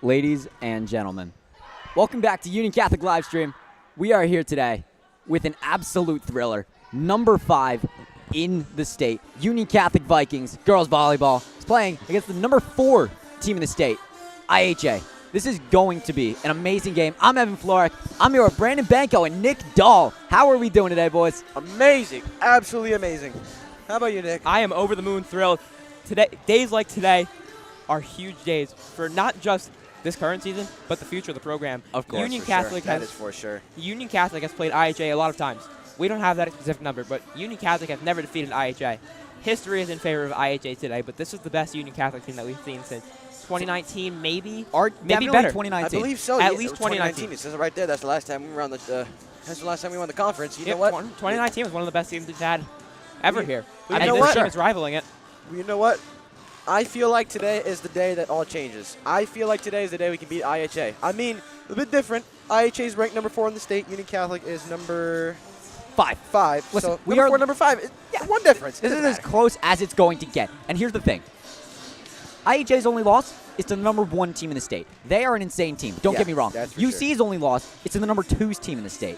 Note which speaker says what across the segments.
Speaker 1: Ladies and gentlemen, welcome back to Union Catholic Livestream. We are here today with an absolute thriller. Number 5 in the state, Union Catholic Vikings girls volleyball is playing against the number 4 team in the state, IHA. This is going to be an amazing game. I'm Evan Florek. I'm here with Brandon Banco and Nick Dahl. How are we doing today, boys?
Speaker 2: Amazing. Absolutely amazing. How about you, Nick?
Speaker 3: I am over the moon thrilled. Today, days like today are huge days for not just this current season, but the future of the program.
Speaker 2: Of course,
Speaker 3: Union Catholic
Speaker 2: that is for sure.
Speaker 3: Union Catholic has played IHA a lot of times. We don't have that specific number, but Union Catholic has never defeated IHA. History is in favor of IHA today, but this is the best Union Catholic team that we've seen since 2019, maybe.
Speaker 1: Maybe
Speaker 3: better.
Speaker 1: 2019.
Speaker 2: I believe so.
Speaker 3: At least 2019.
Speaker 2: It says it right there. That's the last time we were on the. That's the last time we won the conference. You know
Speaker 3: what?
Speaker 2: what?
Speaker 3: 2019 was one of the best teams we've had ever here.
Speaker 2: You
Speaker 3: And
Speaker 2: know
Speaker 3: this
Speaker 2: what?
Speaker 3: team is rivaling it.
Speaker 2: You know what? I feel like today is the day that all changes. I feel like today is the day we can beat IHA. I mean, a bit different. IHA is ranked number 4 in the state. Union Catholic is number 5.
Speaker 1: Listen,
Speaker 2: so
Speaker 1: we
Speaker 2: number
Speaker 1: are
Speaker 2: 4, number 5. Yeah, one difference.
Speaker 1: This is
Speaker 2: Doesn't
Speaker 1: as
Speaker 2: matter.
Speaker 1: close as it's going to get. And here's the thing. IHA's only loss is to the number 1 team in the state. They are an insane team. Don't get me wrong.
Speaker 2: that's for
Speaker 1: UC's only loss is to the number 2's team in the state.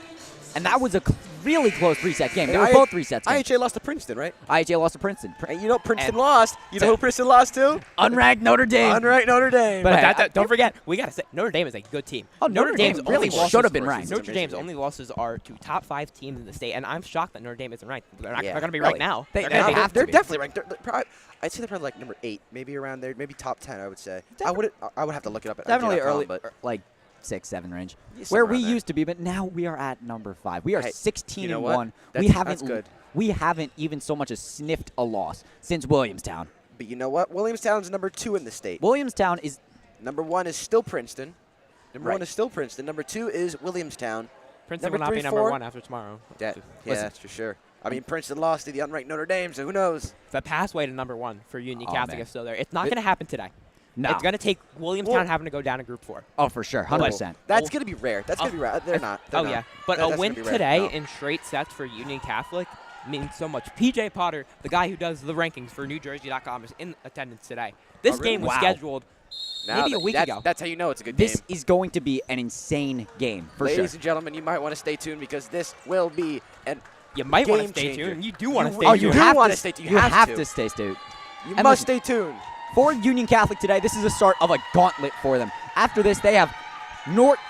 Speaker 1: And that was a really close 3-set game. They
Speaker 2: And
Speaker 1: were both 3-set games.
Speaker 2: IHA lost to Princeton, right?
Speaker 1: IHA lost to Princeton.
Speaker 2: And you know Princeton lost. You know who Princeton lost to?
Speaker 1: Unranked Notre Dame.
Speaker 2: Unranked Notre Dame.
Speaker 1: But hey,
Speaker 3: Don't forget, we got to say, Notre Dame is a good team.
Speaker 1: Oh, Notre Dame
Speaker 3: Dame's
Speaker 1: really
Speaker 3: only losses-
Speaker 1: should have been ranked.
Speaker 3: Notre Dame's only losses are to top 5 teams in the state, and I'm shocked that Notre Dame isn't ranked. They're not
Speaker 2: Yeah,
Speaker 3: going to be
Speaker 1: really.
Speaker 3: ranked now.
Speaker 1: They
Speaker 3: They're gonna be-
Speaker 1: have to
Speaker 2: They're
Speaker 1: be.
Speaker 2: definitely ranked. They're probably, I'd say they're probably like number 8, maybe around there, maybe top 10. I would say. I would have to look it up. At
Speaker 1: Definitely
Speaker 2: RJ.com,
Speaker 1: early,
Speaker 2: but
Speaker 1: like 6, 7 range.
Speaker 2: Yeah,
Speaker 1: Where
Speaker 2: somewhere
Speaker 1: we
Speaker 2: around there.
Speaker 1: used to be, but now we are at number 5. We are
Speaker 2: Hey,
Speaker 1: 16
Speaker 2: you know
Speaker 1: and
Speaker 2: what?
Speaker 1: 1.
Speaker 2: That's good.
Speaker 1: We haven't even so much as sniffed a loss since Williamstown.
Speaker 2: But you know what? Williamstown's number 2 in the state.
Speaker 1: Williamstown is
Speaker 2: Number 1 is still Princeton. Number
Speaker 1: Right.
Speaker 2: 1 is still Princeton. Number 2 is Williamstown.
Speaker 3: Princeton
Speaker 2: number
Speaker 3: will not
Speaker 2: 3,
Speaker 3: be number
Speaker 2: 4.
Speaker 3: 1 after tomorrow.
Speaker 2: Yeah,
Speaker 1: Listen.
Speaker 2: that's for sure. I mean, Princeton lost to the unranked Notre Dame, so who knows?
Speaker 3: The pathway to number 1 for Union
Speaker 1: Oh,
Speaker 3: Catholic
Speaker 1: man.
Speaker 3: is still there. It's not going to happen today.
Speaker 1: no.
Speaker 3: It's going to take Williamstown
Speaker 2: Well-
Speaker 3: having to go down to Group 4.
Speaker 1: Oh, for sure, 100%.
Speaker 2: That's going to be rare. That's going to be rare. They're not. They're
Speaker 3: Oh,
Speaker 2: not.
Speaker 3: yeah. But
Speaker 2: That's
Speaker 3: a
Speaker 2: gonna
Speaker 3: win
Speaker 2: be rare.
Speaker 3: today
Speaker 2: No.
Speaker 3: in straight sets for Union Catholic means so much. PJ Potter, the guy who does the rankings for NewJersey.com, is in attendance today. This
Speaker 2: really?
Speaker 3: game was
Speaker 1: Wow.
Speaker 3: scheduled
Speaker 2: Now
Speaker 3: maybe a week ago.
Speaker 2: That's how you know it's a good
Speaker 1: This
Speaker 2: game.
Speaker 1: is going to be an insane game, for sure.
Speaker 2: Ladies and gentlemen, you might want to stay tuned because this will be an
Speaker 3: You might want to
Speaker 2: game
Speaker 3: stay
Speaker 2: changer.
Speaker 3: tuned. You do want to
Speaker 2: You-
Speaker 3: stay
Speaker 2: oh,
Speaker 3: tuned.
Speaker 2: you
Speaker 1: You
Speaker 2: do
Speaker 1: have
Speaker 2: wanna
Speaker 1: to
Speaker 2: stay tuned.
Speaker 1: You
Speaker 2: You have
Speaker 1: have
Speaker 2: to.
Speaker 1: to stay tuned.
Speaker 2: You
Speaker 1: And
Speaker 2: must
Speaker 1: listen-
Speaker 2: stay tuned.
Speaker 1: For Union Catholic today, this is the start of a gauntlet for them. After this, they have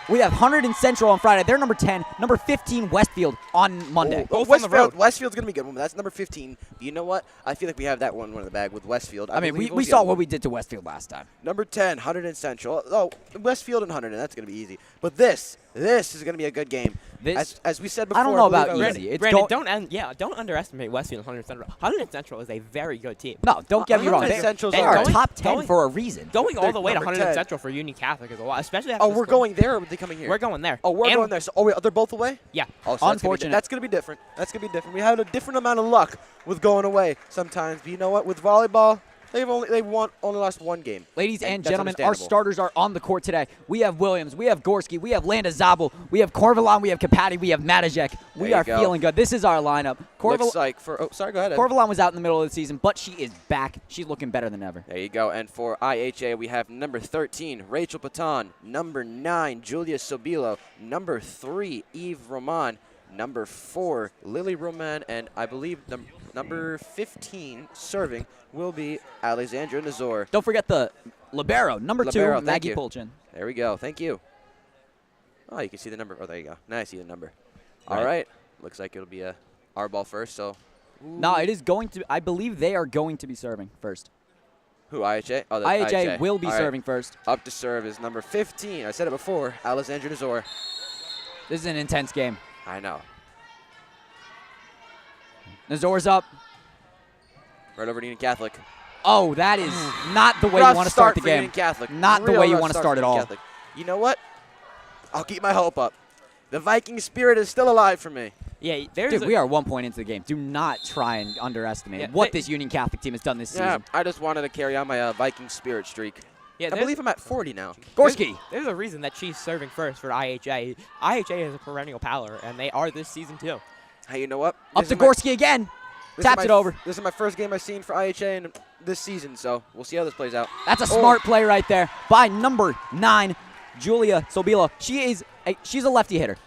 Speaker 1: we have Hunterdon and Central on Friday. They're number 10. Number 15, Westfield on Monday.
Speaker 3: Both on the road.
Speaker 2: Westfield's going to be good. That's number 15. You know what? I feel like we have that one in the bag with Westfield.
Speaker 1: I mean,
Speaker 2: believe
Speaker 1: we
Speaker 2: it was the
Speaker 1: saw
Speaker 2: other
Speaker 1: what
Speaker 2: one.
Speaker 1: we did to Westfield last time.
Speaker 2: Number 10, Hunterdon Central. Oh, Westfield and Hunterdon. That's going to be easy. But this is going to be a good game.
Speaker 1: This-
Speaker 2: As we said before,
Speaker 1: I don't know
Speaker 2: believe
Speaker 1: about
Speaker 2: I was-
Speaker 1: easy. It's
Speaker 3: Brandon,
Speaker 1: go-
Speaker 3: don't underestimate Westfield and Hunterdon Central. Hunterdon Central is a very good team.
Speaker 1: No, don't get me wrong.
Speaker 2: Hunterdon Central's
Speaker 1: They
Speaker 2: all
Speaker 1: are
Speaker 2: right.
Speaker 1: top 10
Speaker 3: Going-
Speaker 1: for a reason.
Speaker 3: Going all
Speaker 2: They're
Speaker 3: the way to
Speaker 2: number
Speaker 3: Hunterdon
Speaker 2: 10.
Speaker 3: Central for Union Catholic is a lot, especially after
Speaker 2: Oh,
Speaker 3: this
Speaker 2: we're
Speaker 3: score.
Speaker 2: going there, or are they coming here?
Speaker 3: We're going there.
Speaker 2: Oh, we're
Speaker 3: And-
Speaker 2: going there. So, they're both away?
Speaker 3: Yeah.
Speaker 2: Oh, so
Speaker 1: Unfortunate.
Speaker 2: That's going to be different. That's going to be different. We had a different amount of luck with going away sometimes. But you know what? With volleyball, they've only lost one game.
Speaker 1: Ladies and
Speaker 2: that's
Speaker 1: gentlemen, our
Speaker 2: understandable.
Speaker 1: starters are on the court today. We have Williams, we have Gorski, we have Landa Zabel, we have Corvalon, we have Kapati, we have Matajek. We
Speaker 2: There
Speaker 1: are
Speaker 2: you go.
Speaker 1: feeling good. This is our lineup.
Speaker 2: Looks like sorry, go ahead. Ed.
Speaker 1: Corvalon was out in the middle of the season, but she is back. She's looking better than ever.
Speaker 2: There you go. And for IHA, we have number 13, Rachel Patan. Number 9, Julia Sobilo. Number 3, Eve Roman. Number 4, Lily Roman. And I believe number 15, serving, will be Alexandra Nazor.
Speaker 1: Don't forget the libero, number
Speaker 2: Libero,
Speaker 1: 2,
Speaker 2: thank
Speaker 1: Maggie
Speaker 2: you.
Speaker 1: Pulchin.
Speaker 2: There we go. Thank you. Oh, you can see the number. Oh, there you go. Now I see the number.
Speaker 1: Right.
Speaker 2: All right. Looks like it'll be our ball first. So
Speaker 1: No, it is going to. I believe they are going to be serving first.
Speaker 2: who, IHA? Oh, that's
Speaker 1: IHA will be
Speaker 2: All right.
Speaker 1: serving first.
Speaker 2: Up to serve is number 15. I said it before, Alexandra Nazor.
Speaker 1: This is an intense game.
Speaker 2: I know.
Speaker 1: Nazor's up.
Speaker 2: Right over to Union Catholic.
Speaker 1: Oh, that is not the way you
Speaker 2: Rough
Speaker 1: want to start the
Speaker 2: for
Speaker 1: game.
Speaker 2: Union Catholic.
Speaker 1: Not the
Speaker 2: Real
Speaker 1: way you
Speaker 2: rough
Speaker 1: want to
Speaker 2: for
Speaker 1: start at
Speaker 2: Union
Speaker 1: all.
Speaker 2: Catholic. You know what? I'll keep my hope up. The Viking spirit is still alive for me.
Speaker 3: Yeah, there's
Speaker 1: Dude,
Speaker 3: a-
Speaker 1: we are 1 point into the game. Do not try and underestimate
Speaker 3: Yeah,
Speaker 1: what
Speaker 3: they-
Speaker 1: this Union Catholic team has done this
Speaker 2: Yeah,
Speaker 1: season.
Speaker 2: I just wanted to carry on my Viking spirit streak.
Speaker 3: yeah,
Speaker 2: I
Speaker 3: there's-
Speaker 2: believe I'm at 40 now.
Speaker 1: Gorski.
Speaker 3: There's a reason that she's serving first for IHA. IHA is a perennial power, and they are this season too.
Speaker 2: Hey, you know what?
Speaker 1: Up
Speaker 2: This
Speaker 1: to
Speaker 2: is my-
Speaker 1: Gorski again. Taps it over.
Speaker 2: This is my first game I've seen for IHA in this season, so we'll see how this plays out.
Speaker 1: That's a smart play right there by number 9, Julia Sobilo. She's a lefty hitter.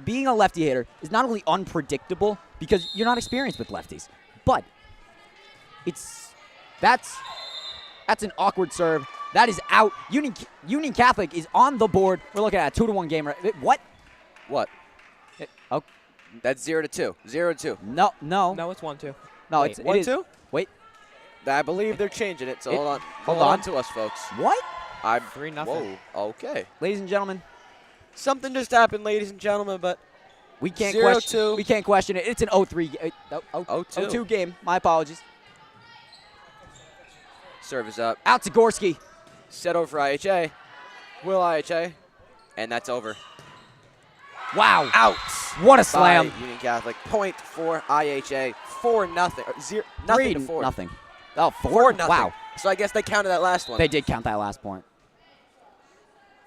Speaker 1: Being a lefty hitter is not only unpredictable because you're not experienced with lefties, but that's an awkward serve. That is out. Union Catholic is on the board. We're looking at a 2-1 game. What?
Speaker 2: What?
Speaker 1: Oh,
Speaker 2: That's 0-2. 0-2.
Speaker 1: no.
Speaker 3: No, it's 1-2.
Speaker 1: No,
Speaker 3: Wait,
Speaker 1: it is.
Speaker 2: 1-2?
Speaker 1: Wait.
Speaker 2: I believe they're changing it, so hold on.
Speaker 1: hold
Speaker 2: Hold
Speaker 1: on.
Speaker 2: on to us, folks.
Speaker 1: What?
Speaker 3: 3-0.
Speaker 2: Whoa. Okay.
Speaker 1: Ladies and gentlemen,
Speaker 2: Something just happened, ladies and gentlemen, but
Speaker 1: we can't
Speaker 2: 0-2.
Speaker 1: question. We can't question it. It's an 0-3.
Speaker 2: 0-2.
Speaker 1: 0-2 game. My apologies.
Speaker 2: serve is up.
Speaker 1: Out to Gorski.
Speaker 2: Set over for IHA. Will IHA. And that's over.
Speaker 1: Wow.
Speaker 2: Out.
Speaker 1: What a slam.
Speaker 2: By Union Catholic. Point for IHA. 4-0. Nothing to 4.
Speaker 1: Nothing. Oh, 4-0. Wow.
Speaker 2: So I guess they counted that last one.
Speaker 1: They did count that last point.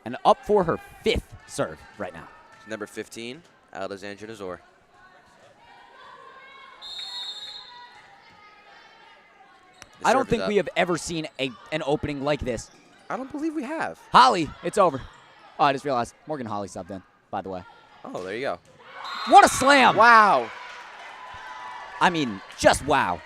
Speaker 1: And up for her 5th serve right now.
Speaker 2: Number 15, Alexandra Nazor.
Speaker 1: I don't think we have ever seen an opening like this.
Speaker 2: I don't believe we have.
Speaker 1: Holly, it's over. Oh, I just realized Morgan Holly subbed in, by the way.
Speaker 2: Oh, there you go.
Speaker 1: What a slam.
Speaker 2: Wow.
Speaker 1: I mean, just wow.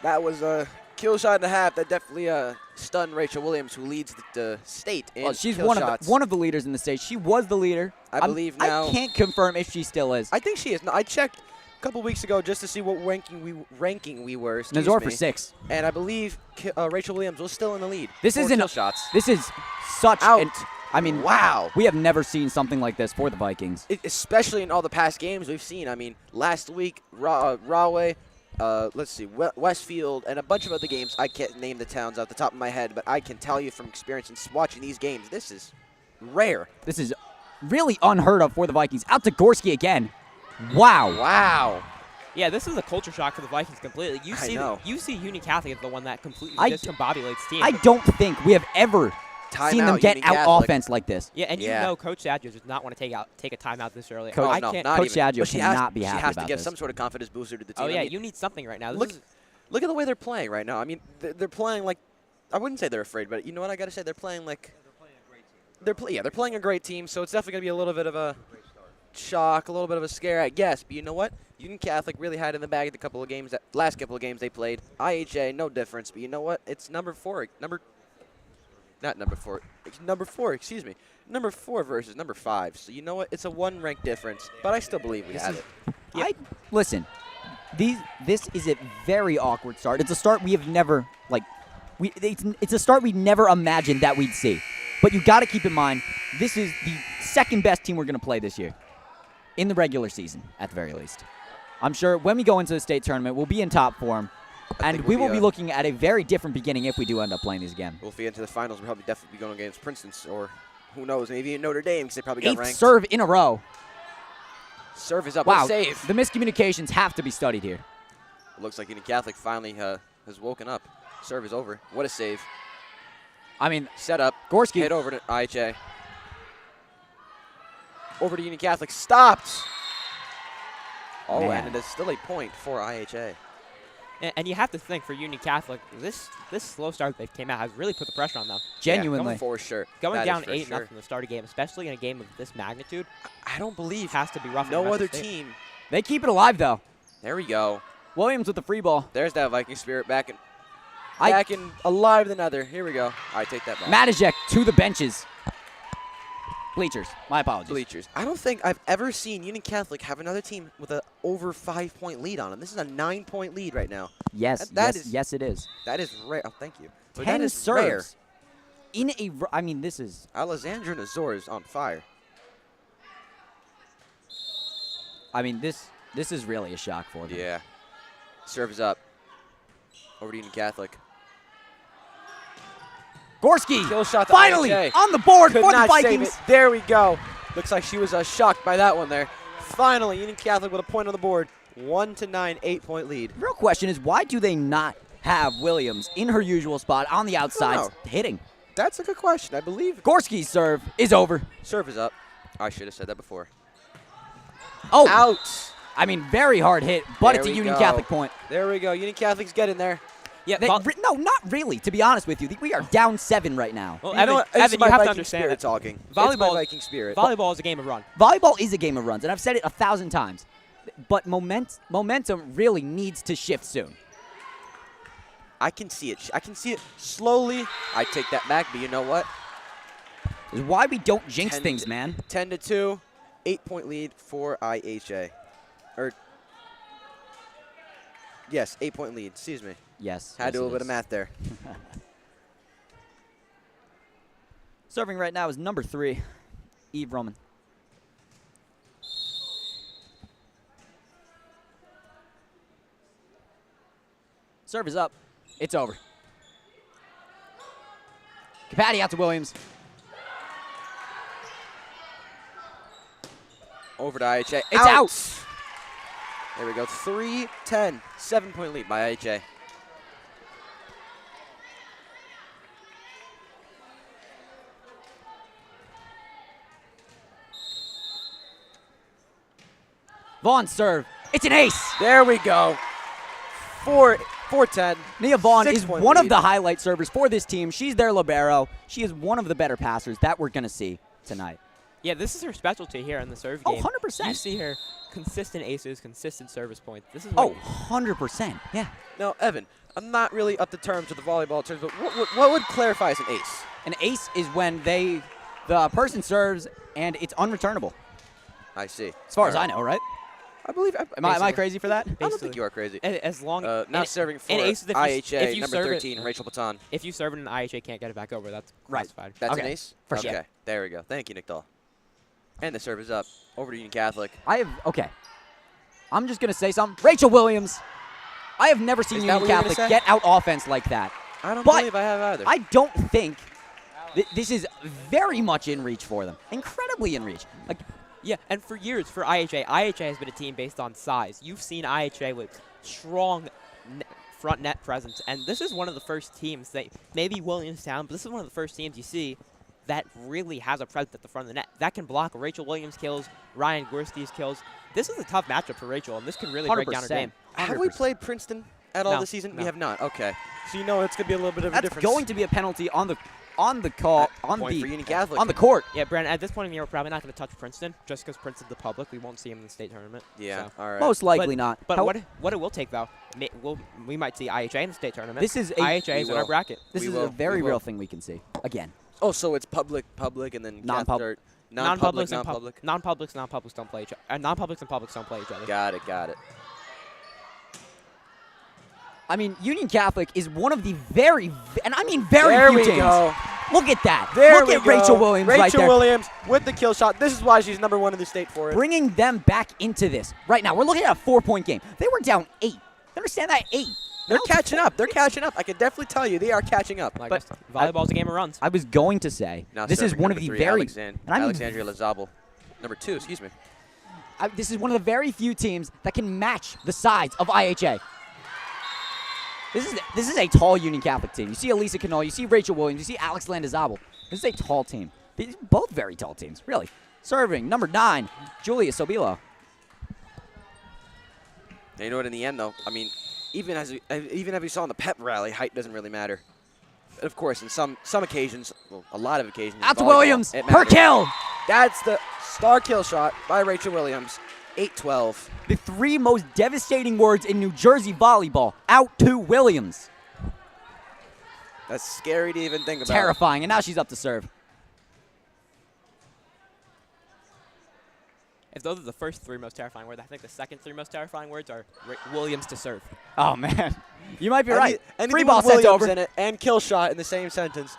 Speaker 2: That was a kill shot and a half that definitely stunned Rachel Williams, who leads the state in
Speaker 1: Well, she's
Speaker 2: kill
Speaker 1: one
Speaker 2: shots.
Speaker 1: of the leaders in the state. She was the leader.
Speaker 2: I believe now.
Speaker 1: I can't confirm if she still is.
Speaker 2: I think she is. No, I checked a couple weeks ago just to see what ranking we were. Excuse
Speaker 1: Nazor
Speaker 2: me.
Speaker 1: for 6.
Speaker 2: And I believe Rachel Williams was still in the lead.
Speaker 1: This
Speaker 2: 4
Speaker 1: isn't
Speaker 2: kill shots.
Speaker 1: This is such
Speaker 2: Out.
Speaker 1: I mean,
Speaker 2: Wow.
Speaker 1: we have never seen something like this for the Vikings.
Speaker 2: Especially in all the past games we've seen. I mean, last week, Rahway, let's see, Westfield, and a bunch of other games. I can't name the towns off the top of my head, but I can tell you from experience and watching these games, this is rare.
Speaker 1: This is really unheard of for the Vikings. Out to Gorski again. Wow.
Speaker 2: Wow.
Speaker 3: Yeah, this is a culture shock for the Vikings completely. You
Speaker 2: I
Speaker 3: see,
Speaker 2: know.
Speaker 3: You see Union Catholic as the one that completely
Speaker 1: I
Speaker 3: discombobulates team.
Speaker 1: I don't think we have ever seen them get
Speaker 2: Union
Speaker 1: out
Speaker 2: Catholic.
Speaker 1: offense like this.
Speaker 3: Yeah, and
Speaker 2: Yeah.
Speaker 3: you know Coach Saggio does not want to take a timeout this early.
Speaker 1: Coach-
Speaker 2: Oh,
Speaker 3: I
Speaker 2: no,
Speaker 3: can't.
Speaker 2: not
Speaker 1: Coach
Speaker 2: even.
Speaker 1: Saggio
Speaker 2: But she
Speaker 1: cannot be
Speaker 2: She
Speaker 1: happy
Speaker 2: has to
Speaker 1: about
Speaker 2: give
Speaker 1: this.
Speaker 2: some sort of confidence booster to the team.
Speaker 3: Oh yeah,
Speaker 2: I mean,
Speaker 3: you need something right now.
Speaker 2: look at the way they're playing right now. I mean, they're playing like, I wouldn't say they're afraid, but you know what I got to say? They're playing like, they're playing a great team. So it's definitely gonna be a little bit of a shock, a little bit of a scare, I guess. But you know what? Union Catholic really had in the bag the last couple of games they played. IHA, no difference. But you know what? It's number 4. Number 4, excuse me. Number 4 versus number 5. So you know what? It's a 1 rank difference. But I still believe we have it.
Speaker 1: Listen, this is a very awkward start. It's a start we have never it's a start we never imagined that we'd see. But you got to keep in mind, this is the second best team we're going to play this year in the regular season, at the very least. I'm sure when we go into the state tournament, we'll be in top form, and we will be looking at a very different beginning if we do end up playing these again.
Speaker 2: We'll be into the finals. We'll probably definitely be going against Princeton, or who knows, maybe Notre Dame, because they probably got
Speaker 1: 8th
Speaker 2: ranked.
Speaker 1: serve in a row.
Speaker 2: Serve is up.
Speaker 1: Wow,
Speaker 2: What a save.
Speaker 1: the miscommunications have to be studied here.
Speaker 2: It looks like Union Catholic finally has woken up. Serve is over. What a save.
Speaker 1: I mean,
Speaker 2: Set up.
Speaker 1: Gorski.
Speaker 2: Hit over to IHA. Over to Union Catholic. Stopped. Oh,
Speaker 1: Man.
Speaker 2: and it is still a point for IHA.
Speaker 3: And you have to think for Union Catholic, this slow start they came out has really put the pressure on them.
Speaker 1: genuinely.
Speaker 2: Yeah, for sure.
Speaker 3: Going
Speaker 2: That
Speaker 3: down
Speaker 2: is for
Speaker 3: 8-0
Speaker 2: sure.
Speaker 3: in the start of game, especially in a game of this magnitude,
Speaker 2: I don't believe
Speaker 3: has to be rough. on the
Speaker 2: no
Speaker 3: rest
Speaker 2: other
Speaker 3: of the state.
Speaker 2: team.
Speaker 1: They keep it alive, though.
Speaker 2: There we go.
Speaker 1: Williams with the free ball.
Speaker 2: There's that Viking spirit back in alive than other. Here we go. I take that back.
Speaker 1: Matijek to the benches. Bleachers. My apologies.
Speaker 2: Bleachers. I don't think I've ever seen Union Catholic have another team with a over 5-point lead on them. This is a 9-point lead right now.
Speaker 1: Yes,
Speaker 2: That
Speaker 1: yes,
Speaker 2: is-
Speaker 1: that is.
Speaker 2: That is rare. Oh, thank you. But
Speaker 1: 10
Speaker 2: that is
Speaker 1: serves. I mean, this is.
Speaker 2: rare. Alexandra Nazor is on fire.
Speaker 1: I mean, this is really a shock for them.
Speaker 2: Yeah. Serve is up. Over to Union Catholic.
Speaker 1: Gorski,
Speaker 2: Kill shot to
Speaker 1: finally
Speaker 2: IHA.
Speaker 1: on the board
Speaker 2: Could
Speaker 1: for the
Speaker 2: not save
Speaker 1: Vikings.
Speaker 2: it. There we go. Looks like she was shocked by that one there. Finally, Union Catholic with a point on the board. 1-9, 8-point lead.
Speaker 1: The real question is, why do they not have Williams in her usual spot on the outside
Speaker 2: know.
Speaker 1: hitting?
Speaker 2: That's a good question. I believe
Speaker 1: Gorski's serve is over.
Speaker 2: serve is up. I should have said that before.
Speaker 1: Oh,
Speaker 2: Out.
Speaker 1: I mean, very hard hit, but
Speaker 2: There
Speaker 1: it's a
Speaker 2: we
Speaker 1: Union
Speaker 2: go.
Speaker 1: Catholic point.
Speaker 2: There we go. Union Catholic's getting there.
Speaker 3: Yeah,
Speaker 1: No, not really, to be honest with you. We are down 7 right now.
Speaker 3: well,
Speaker 2: You
Speaker 3: Evan,
Speaker 2: know what? This is
Speaker 3: Evan,
Speaker 2: my
Speaker 3: you have to
Speaker 2: Viking
Speaker 3: understand
Speaker 2: spirit
Speaker 3: that
Speaker 2: talking. It's my
Speaker 3: volleyball-
Speaker 2: Viking spirit.
Speaker 3: volleyball is a game of run.
Speaker 1: Volleyball is a game of runs, and I've said it 1,000 times. But momentum really needs to shift soon.
Speaker 2: I can see it. I can see it slowly. I take that back, but you know what?
Speaker 1: This is why we don't jinx
Speaker 2: 10
Speaker 1: things, man.
Speaker 2: 10-2, 8-point lead for IHA. Yes, 8-point lead. Excuse me.
Speaker 1: Yes.
Speaker 2: Had to
Speaker 1: yes,
Speaker 2: do a
Speaker 1: it
Speaker 2: little bit
Speaker 1: is.
Speaker 2: of math there.
Speaker 1: Serving right now is number 3, Eve Roman. Serve is up. It's over. Capatti out to Williams.
Speaker 2: Over to IHA.
Speaker 1: It's out.
Speaker 2: There we go. 3-10. 7-point lead by IHA.
Speaker 1: Vaughn serve. It's an ace.
Speaker 2: There we go. 4-10.
Speaker 1: Nia Vaughn is
Speaker 2: 6-point
Speaker 1: one of
Speaker 2: lead.
Speaker 1: the highlight servers for this team. She's their libero. She is one of the better passers that we're going to see tonight.
Speaker 3: Yeah, this is her specialty here in the serve
Speaker 1: Oh,
Speaker 3: game.
Speaker 1: 100%.
Speaker 3: You see her consistent aces, consistent service points. This is
Speaker 1: Oh,
Speaker 3: what
Speaker 1: 100%. Yeah.
Speaker 2: Now, Evan, I'm not really up to terms with the volleyball terms, but what would clarify as an ace?
Speaker 1: An ace is when the person serves and it's unreturnable,
Speaker 2: I see.
Speaker 1: as far as I know, right?
Speaker 2: I believe.
Speaker 1: Am I crazy for that?
Speaker 2: I don't think you are crazy.
Speaker 3: as long
Speaker 2: Not serving for
Speaker 3: and aces, if
Speaker 2: IHA,
Speaker 3: you
Speaker 2: number
Speaker 3: serve it-
Speaker 2: 13, Rachel Baton.
Speaker 3: if you serve it and IHA can't get it back over, that's
Speaker 1: Right.
Speaker 3: classified.
Speaker 2: That's
Speaker 1: Okay,
Speaker 2: an ace?
Speaker 1: for
Speaker 2: okay.
Speaker 1: sure.
Speaker 2: There we go. Thank you, Nick Dahl. And the serve is up. Over to Union Catholic.
Speaker 1: Okay. I'm just going to say something. Rachel Williams. I have never seen
Speaker 2: Is that
Speaker 1: Union
Speaker 2: what you're gonna
Speaker 1: Catholic
Speaker 2: say?
Speaker 1: get out offense like that.
Speaker 2: I don't
Speaker 1: But
Speaker 2: believe I have either.
Speaker 1: I don't think this is very much in reach for them. Incredibly in reach. Like,
Speaker 3: Yeah, and for years, for IHA has been a team based on size. You've seen IHA with strong front net presence, and this is one of the first teams that, maybe Williamstown, but this is one of the first teams you see that really has a presence at the front of the net. That can block Rachel Williams' kills, Ryan Gorski's kills. This is a tough matchup for Rachel, and this can really break down her
Speaker 1: 100%.
Speaker 3: game.
Speaker 2: Have we played Princeton at all
Speaker 3: No,
Speaker 2: this season? We
Speaker 3: no.
Speaker 2: have not. Okay. So you know it's going to be a little bit of a
Speaker 1: that's
Speaker 2: difference.
Speaker 1: going to be a penalty on the call
Speaker 2: Point for Union Catholic.
Speaker 1: on the court.
Speaker 3: Yeah, Brandon, at this point in the year, we're probably not going to touch Princeton, just because Princeton's the public. We won't see him in the state tournament.
Speaker 2: Yeah,
Speaker 3: so.
Speaker 2: all right.
Speaker 1: Most likely not.
Speaker 3: But
Speaker 1: How-
Speaker 3: what it will take, though, we might see IHA in the state tournament.
Speaker 1: This is a-
Speaker 3: IHA is
Speaker 2: We
Speaker 3: in our
Speaker 2: will.
Speaker 3: bracket.
Speaker 1: This
Speaker 2: We
Speaker 1: is
Speaker 2: will.
Speaker 1: a very
Speaker 2: We will.
Speaker 1: real thing we can see. Again.
Speaker 2: Oh, so it's public, and then
Speaker 1: Non-public.
Speaker 2: non-public,
Speaker 3: Non-publics and
Speaker 2: non-public.
Speaker 3: non-publics don't play each other. Non-publics and publics don't play each other.
Speaker 2: Got it.
Speaker 1: I mean, Union Catholic is one of the very
Speaker 2: There
Speaker 1: few
Speaker 2: we
Speaker 1: teams.
Speaker 2: go.
Speaker 1: Look at that.
Speaker 2: There
Speaker 1: Look
Speaker 2: we
Speaker 1: at
Speaker 2: go.
Speaker 1: Rachel Williams right
Speaker 2: Rachel
Speaker 1: there.
Speaker 2: Williams with the kill shot. This is why she's number 1 in the state for it.
Speaker 1: Bringing them back into this. Right now, we're looking at a 4-point game. They were down 8. Understand that? 8.
Speaker 2: They're
Speaker 1: Now it's
Speaker 2: catching up. They're catching up. I can definitely tell you they are catching up.
Speaker 3: Like
Speaker 1: But
Speaker 3: volleyball's a game of runs.
Speaker 1: I was going to say,
Speaker 2: Now
Speaker 1: this is
Speaker 2: serving
Speaker 1: one of
Speaker 2: number
Speaker 1: the
Speaker 2: 3,
Speaker 1: very
Speaker 2: Alexandria Lazabal. Number 2, excuse me.
Speaker 1: This is one of the very few teams that can match the size of IHA. This is a tall Union Catholic team. You see Elisa Canola, you see Rachel Williams, you see Alex Landazabal. This is a tall team. These are both very tall teams, really. Serving, number 9, Julia Sobilo.
Speaker 2: You know what? In the end, though, I mean, even as we saw in the pep rally, height doesn't really matter. But of course, in some occasions, well, a lot of occasions, in
Speaker 1: Out to
Speaker 2: volleyball,
Speaker 1: Williams,
Speaker 2: it
Speaker 1: her
Speaker 2: matters.
Speaker 1: kill.
Speaker 2: That's the star kill shot by Rachel Williams. 8-12.
Speaker 1: The 3 most devastating words in New Jersey volleyball. Out to Williams.
Speaker 2: That's scary to even think about.
Speaker 1: Terrifying, and now she's up to serve.
Speaker 3: If those are the first 3 most terrifying words, I think the second 3 most terrifying words are Williams to serve.
Speaker 1: Oh, man. You might be right.
Speaker 2: Anything
Speaker 1: Free ball
Speaker 2: with
Speaker 1: sent
Speaker 2: Williams
Speaker 1: over.
Speaker 2: in it and kill shot in the same sentence.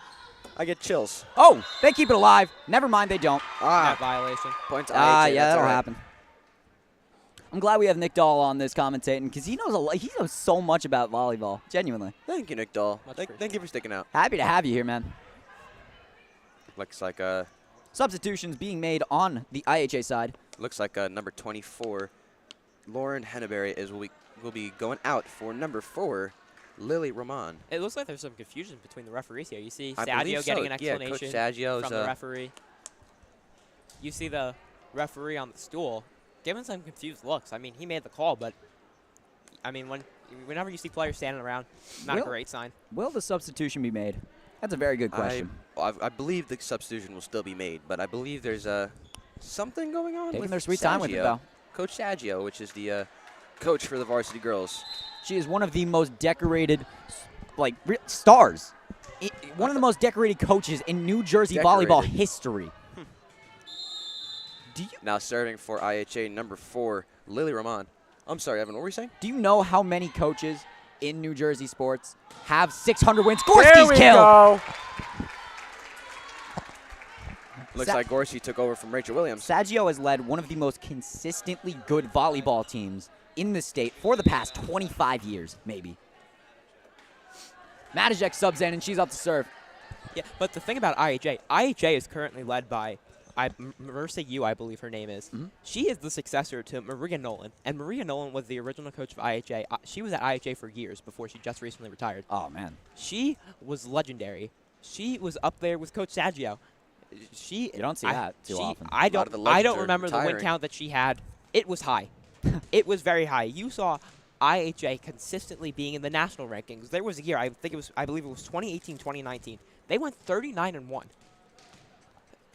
Speaker 2: I get chills.
Speaker 1: Oh, they keep it alive. Never mind, they don't.
Speaker 3: That violation.
Speaker 2: Points to
Speaker 1: Yeah,
Speaker 2: IHA, that's
Speaker 1: that'll
Speaker 2: all right.
Speaker 1: happen. I'm glad we have Nick Dahl on this commentating because he knows he knows so much about volleyball. Genuinely.
Speaker 2: Thank you, Nick Dahl.
Speaker 3: Much
Speaker 2: Thank you for sticking out.
Speaker 1: Happy to have you here, man.
Speaker 2: Looks like
Speaker 1: Substitutions being made on the IHA side.
Speaker 2: number 24, Lauren Henneberry will be going out for number 4, Lily Roman.
Speaker 3: It looks like there's some confusion between the referees here. You see
Speaker 2: I believe
Speaker 3: Saggio getting
Speaker 2: so.
Speaker 3: an
Speaker 2: Yeah, Coach
Speaker 3: explanation
Speaker 2: Saggio's,
Speaker 3: from the referee. You see the referee on the stool giving some confused looks. I mean, he made the call, but I mean, whenever you see players standing around, not a great sign.
Speaker 1: Will the substitution be made? That's a very good question.
Speaker 2: I believe the substitution will still be made, but I believe there's something going on
Speaker 1: Taking
Speaker 2: with
Speaker 1: their sweet time with it, though.
Speaker 2: Coach Saggio, which is the coach for the varsity girls.
Speaker 1: She is one of the most decorated, stars. One of the most decorated coaches in New Jersey volleyball history.
Speaker 2: Now serving for IHA, number 4, Lily Roman. I'm sorry, Evan, what were you saying?
Speaker 1: Do you know how many coaches in New Jersey sports have 600 wins? Gorski's kill!
Speaker 2: Go. Looks like Gorski took over from Rachel Williams.
Speaker 1: Saggio has led one of the most consistently good volleyball teams in the state for the past 25 years, maybe. Matijek subs in, and she's up to serve.
Speaker 3: Yeah, but the thing about IHA is currently led by Marissa Yu, I believe her name is.
Speaker 1: Mm-hmm.
Speaker 3: She is the successor to Maria Nolan, and Maria Nolan was the original coach of IHA. She was at IHA for years before she just recently retired.
Speaker 1: Oh, man.
Speaker 3: She was legendary. She was up there with Coach Saggio. You
Speaker 1: don't see that too often.
Speaker 3: I don't remember the win count that she had. It was high. It was very high. You saw IHA consistently being in the national rankings. There was a year, I believe it was 2018, 2019. They went 39-1.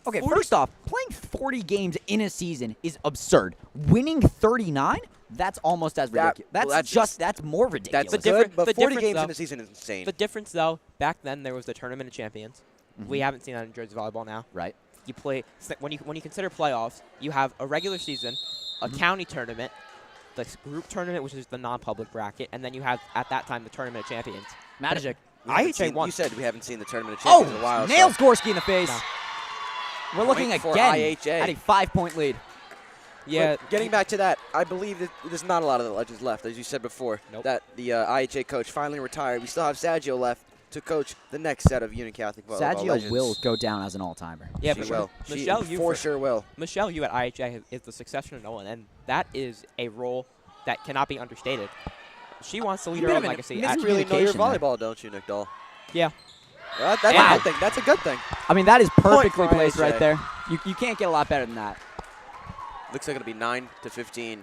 Speaker 1: Okay, first off, playing 40 games in a season is absurd. Winning 39, that's almost as ridiculous. That's more ridiculous.
Speaker 2: That's good, but 40 games in a season is insane.
Speaker 3: The difference, though, back then there was the Tournament of Champions.
Speaker 1: Mm-hmm.
Speaker 3: We haven't seen that in Jersey volleyball now.
Speaker 1: Right.
Speaker 3: You play when you consider playoffs, you have a regular season, a county tournament, the group tournament, which is the non-public bracket, and then you have at that time the Tournament of Champions.
Speaker 1: Matijek.
Speaker 3: IHA won.
Speaker 2: You said we haven't seen the Tournament of Champions in a while.
Speaker 1: Nails Gorski in the face.
Speaker 3: No.
Speaker 1: We're looking
Speaker 2: for
Speaker 1: again
Speaker 2: IHA.
Speaker 1: at a 5-point lead.
Speaker 3: Yeah.
Speaker 2: But getting back to that, I believe that there's not a lot of the legends left, as you said before.
Speaker 3: Nope.
Speaker 2: That the IHA coach finally retired. We still have Saggio left to coach the next set of Union Catholic volleyball
Speaker 1: Saggio
Speaker 2: legends.
Speaker 1: will go down as an all-timer.
Speaker 3: Yeah,
Speaker 2: she
Speaker 3: for
Speaker 2: will.
Speaker 3: sure.
Speaker 2: She
Speaker 3: Michelle, you
Speaker 2: for sure will.
Speaker 3: Michelle, you at IHA is the successor to Nolan, and that is a role that cannot be understated. She wants to lead her own legacy.
Speaker 2: You really know your volleyball, don't you, Nick Dahl?
Speaker 3: Yeah.
Speaker 2: Well, that's a good thing. That's a good thing.
Speaker 1: I mean, that is perfectly
Speaker 2: for
Speaker 1: placed
Speaker 2: IHA.
Speaker 1: right there. You can't get a lot better than that.
Speaker 2: Looks like it'll be 9-15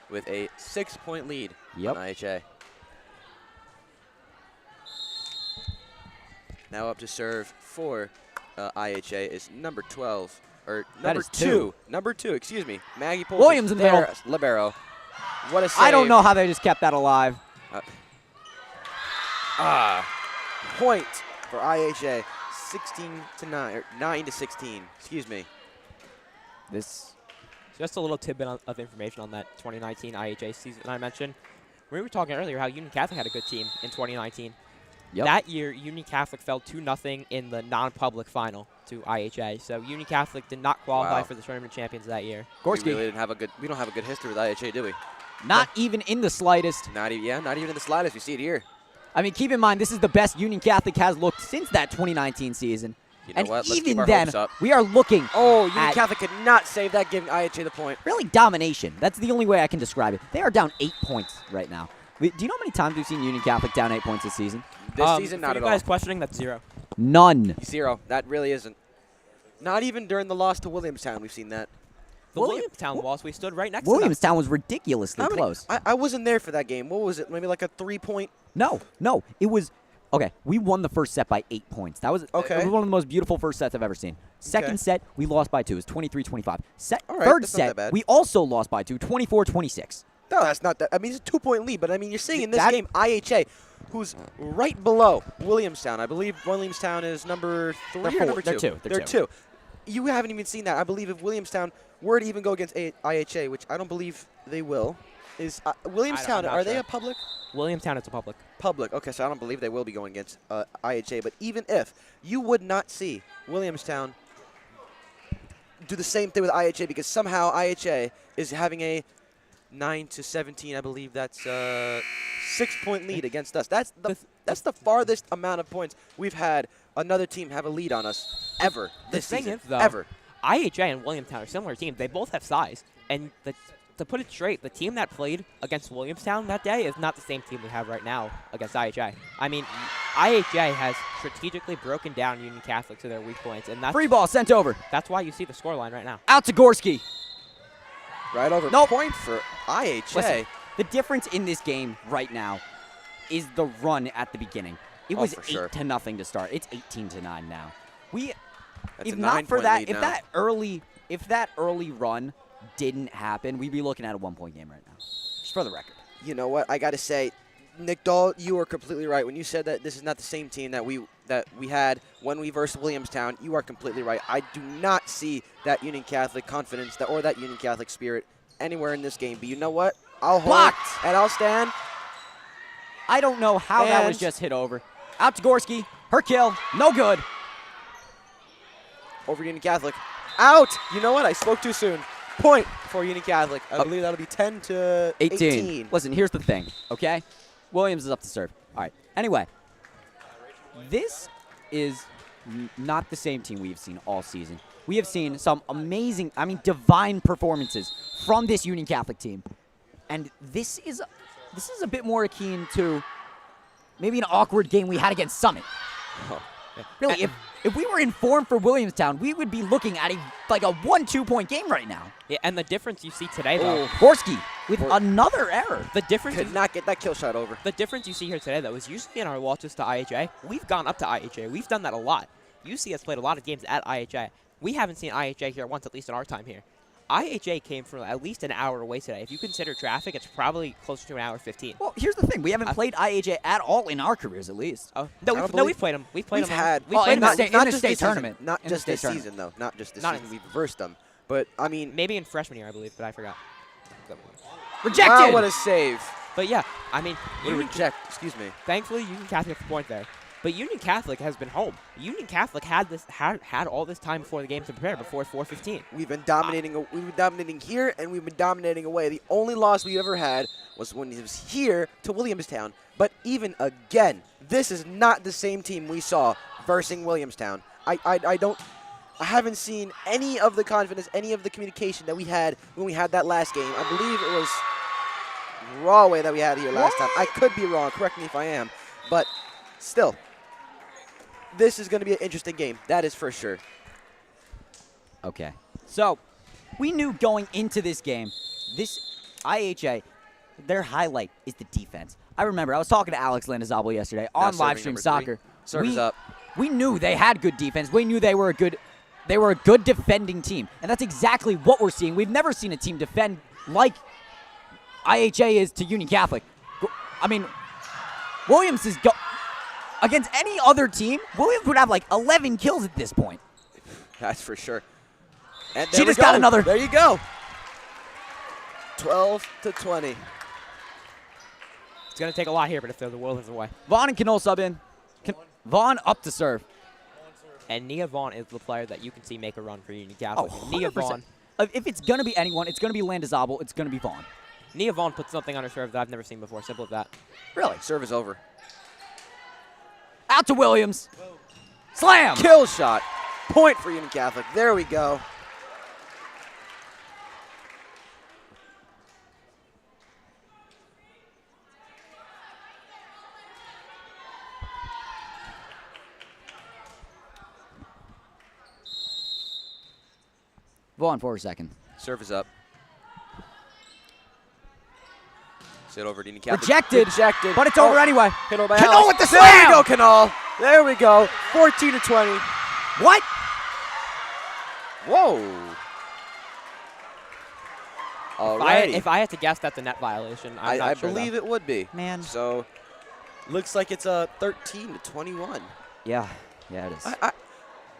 Speaker 2: with a 6-point lead on IHA. Now up to serve for IHA is number 12, or number 2. Number 2, excuse me. Maggie Poulsen.
Speaker 1: Williams in the middle.
Speaker 2: Libero. What a save.
Speaker 1: I don't know how they just kept that alive.
Speaker 2: Point for IHA, 16-9, or 9-16. Excuse me.
Speaker 3: Just a little tidbit of information on that 2019 IHA season I mentioned. We were talking earlier how Union Catholic had a good team in 2019.
Speaker 1: Yep.
Speaker 3: That year, Union Catholic fell 2-0 in the non-public final to IHA. So Union Catholic did not qualify for the tournament champions that year.
Speaker 1: Gorski.
Speaker 2: We really didn't have a good. We don't have a good history with IHA, do we?
Speaker 1: Not even in the slightest.
Speaker 2: Not even in the slightest. We see it here.
Speaker 1: I mean, keep in mind, this is the best Union Catholic has looked since that 2019 season.
Speaker 2: You know
Speaker 1: and
Speaker 2: what? Let's
Speaker 1: even
Speaker 2: keep our
Speaker 1: then,
Speaker 2: hopes up.
Speaker 1: we are looking
Speaker 2: Union Catholic could not save that, giving IHA the point.
Speaker 1: Really domination. That's the only way I can describe it. They are down 8 points right now. Do you know how many times we've seen Union Catholic down 8 points this season?
Speaker 2: This season, not at all.
Speaker 3: For you guys questioning, that's 0.
Speaker 1: None.
Speaker 2: 0. That really isn't. Not even during the loss to Williamstown, we've seen that.
Speaker 3: The Williamstown loss, we stood right next to them.
Speaker 1: Williamstown was ridiculously close.
Speaker 2: I wasn't there for that game. What was it? Maybe like a 3-point?
Speaker 1: No. It was... Okay, we won the first set by 8 points. That was, it was one of the most beautiful first sets I've ever seen. Second set, we lost by 2. It was 23-25. Third set, we also lost by 2, 24-26.
Speaker 2: No, that's not that. I mean, it's a 2-point lead, but I mean, you're seeing in this game IHA, who's right below Williamstown. I believe Williamstown is number 3 or number 2?
Speaker 1: They're 2.
Speaker 2: You haven't even seen that. I believe if Williamstown were to even go against IHA, which I don't believe they will, is Williamstown, are they a public?
Speaker 3: Williamstown is a public.
Speaker 2: Public. Okay, so I don't believe they will be going against IHA. But even if, you would not see Williamstown do the same thing with IHA because somehow IHA is having a 9-17, I believe that's a 6-point lead against us. That's the farthest amount of points we've had another team have a lead on us ever this season.
Speaker 3: The thing is, though,
Speaker 2: ever.
Speaker 3: IHA and Williamstown are similar teams. They both have size. And to put it straight, the team that played against Williamstown that day is not the same team we have right now against IHA. I mean, IHA has strategically broken down Union Catholic to their weak points. And that's
Speaker 1: Free ball sent over.
Speaker 3: That's why you see the scoreline right now.
Speaker 1: Out to Gorski.
Speaker 2: Right over.
Speaker 1: Nope.
Speaker 2: Point for IHA.
Speaker 1: Listen, the difference in this game right now is the run at the beginning. It was
Speaker 2: for
Speaker 1: 8
Speaker 2: sure.
Speaker 1: to nothing to start. It's 18-9 now.
Speaker 2: That's
Speaker 1: If
Speaker 2: a
Speaker 1: not for
Speaker 2: 9-point
Speaker 1: that,
Speaker 2: lead
Speaker 1: if
Speaker 2: now.
Speaker 1: that early run didn't happen, we'd be looking at a 1-point game right now. Just for the record.
Speaker 2: You know what? I got to say, Nick Dahl, you are completely right. When you said that this is not the same team that we had when we versed Williamstown, you are completely right. I do not see that Union Catholic confidence or that Union Catholic spirit anywhere in this game. But you know what? I'll hold
Speaker 1: Blocked.
Speaker 2: and I'll stand.
Speaker 1: I don't know how that was
Speaker 2: And-
Speaker 1: just hit over. Out to Gorski. Her kill. No good.
Speaker 2: Over Union Catholic. Out! You know what? I spoke too soon. Point for Union Catholic. I believe that'll be 10 to 18.
Speaker 1: Listen, here's the thing, okay? Williams is up to serve. All right. Anyway, this is not the same team we've seen all season. We have seen some amazing, divine performances from this Union Catholic team. And this is a bit more akin to maybe an awkward game we had against Summit.
Speaker 2: Oh.
Speaker 1: Really, if we were in form for Williamstown, we would be looking at a 1-2 point game right now.
Speaker 3: Yeah, and the difference you see today, though,
Speaker 1: Gorski with another error.
Speaker 3: the difference
Speaker 2: Could not get that kill shot over.
Speaker 3: The difference you see here today, though, is usually in our losses to IHA, we've gone up to IHA. We've done that a lot. You see us played a lot of games at IHA. We haven't seen IHA here once, at least in our time here. IHA came from at least an hour away today. If you consider traffic, it's probably closer to an hour 15.
Speaker 1: Well, here's the thing. We haven't played IHA at all in our careers, at least.
Speaker 3: Oh,
Speaker 2: I don't
Speaker 3: we've played them. We've played
Speaker 2: We've
Speaker 3: them.
Speaker 2: had.
Speaker 3: We've played
Speaker 1: in
Speaker 3: them.
Speaker 1: the
Speaker 3: at-
Speaker 1: state
Speaker 2: this
Speaker 1: tournament.
Speaker 2: season. Not
Speaker 1: In the
Speaker 2: just
Speaker 1: state
Speaker 2: this
Speaker 1: tournament.
Speaker 2: season, though. Not just this
Speaker 3: Not
Speaker 2: season.
Speaker 3: in-
Speaker 2: We've versed them. But, I mean,
Speaker 3: Maybe in freshman year, I believe, but I forgot.
Speaker 1: Rejected!
Speaker 2: wow, what a save.
Speaker 3: But yeah, I mean,
Speaker 2: What a
Speaker 3: Union,
Speaker 2: reject. Excuse me.
Speaker 3: thankfully Union Catholic gets the point there. But Union Catholic has been home. Union Catholic had all this time before the game to prepare before 4:15.
Speaker 2: We've been dominating. We've been dominating here, and we've been dominating away. The only loss we ever had was when he was here to Williamstown. But even again, this is not the same team we saw versing Williamstown. I haven't seen any of the confidence, any of the communication that we had when we had that last game. I believe it was Rawway that we had here last time. I could be wrong. Correct me if I am. But still, this is going to be an interesting game. That is for sure.
Speaker 1: Okay. So, we knew going into this game, this IHA, their highlight is the defense. I remember, I was talking to Alex Landazabal yesterday
Speaker 2: Now
Speaker 1: on
Speaker 2: serving
Speaker 1: Livestream
Speaker 2: number
Speaker 1: Soccer.
Speaker 2: 3. Service up.
Speaker 1: We knew they had good defense. We knew they were a good defending team. And that's exactly what we're seeing. We've never seen a team defend like IHA is to Union Catholic. I mean, Williams is against any other team, Williams would have 11 kills at this point.
Speaker 2: That's for sure. And
Speaker 1: She
Speaker 2: there we
Speaker 1: just got
Speaker 2: go.
Speaker 1: another.
Speaker 2: There you go. 12 to 20.
Speaker 3: It's going to take a lot here, but if the will is away.
Speaker 1: Vaughn and Canole sub in. Vaughn up to serve.
Speaker 3: And Nia Vaughn is the player that you can see make a run for Union Catholic.
Speaker 1: Oh,
Speaker 3: Nia
Speaker 1: 100%.
Speaker 3: Vaughn.
Speaker 1: If it's going to be anyone, it's going to be Landazabal. It's going to be Vaughn.
Speaker 3: Nia Vaughn put something on her serve that I've never seen before. Simple as that.
Speaker 1: Really?
Speaker 2: Serve is over.
Speaker 1: Out to Williams. Slam!
Speaker 2: Kill shot. Point for Union Catholic. There we go.
Speaker 1: Vaughn for a second.
Speaker 2: Serve is up. Sit over to Union Catholic.
Speaker 1: Rejected.
Speaker 2: Rejected.
Speaker 1: But it's over anyway.
Speaker 2: Hit over by
Speaker 1: Canole
Speaker 2: Alex.
Speaker 1: with the
Speaker 2: There
Speaker 1: slam!
Speaker 2: we go, Canole. There we go. 14 to 20.
Speaker 1: What?
Speaker 2: Whoa. Alrighty.
Speaker 3: If I had to guess, that's a net violation. I'm not
Speaker 2: I
Speaker 3: sure,
Speaker 2: believe
Speaker 3: though.
Speaker 2: it would be.
Speaker 1: Man.
Speaker 2: So, looks like it's a 13 to 21.
Speaker 1: Yeah. Yeah, it is.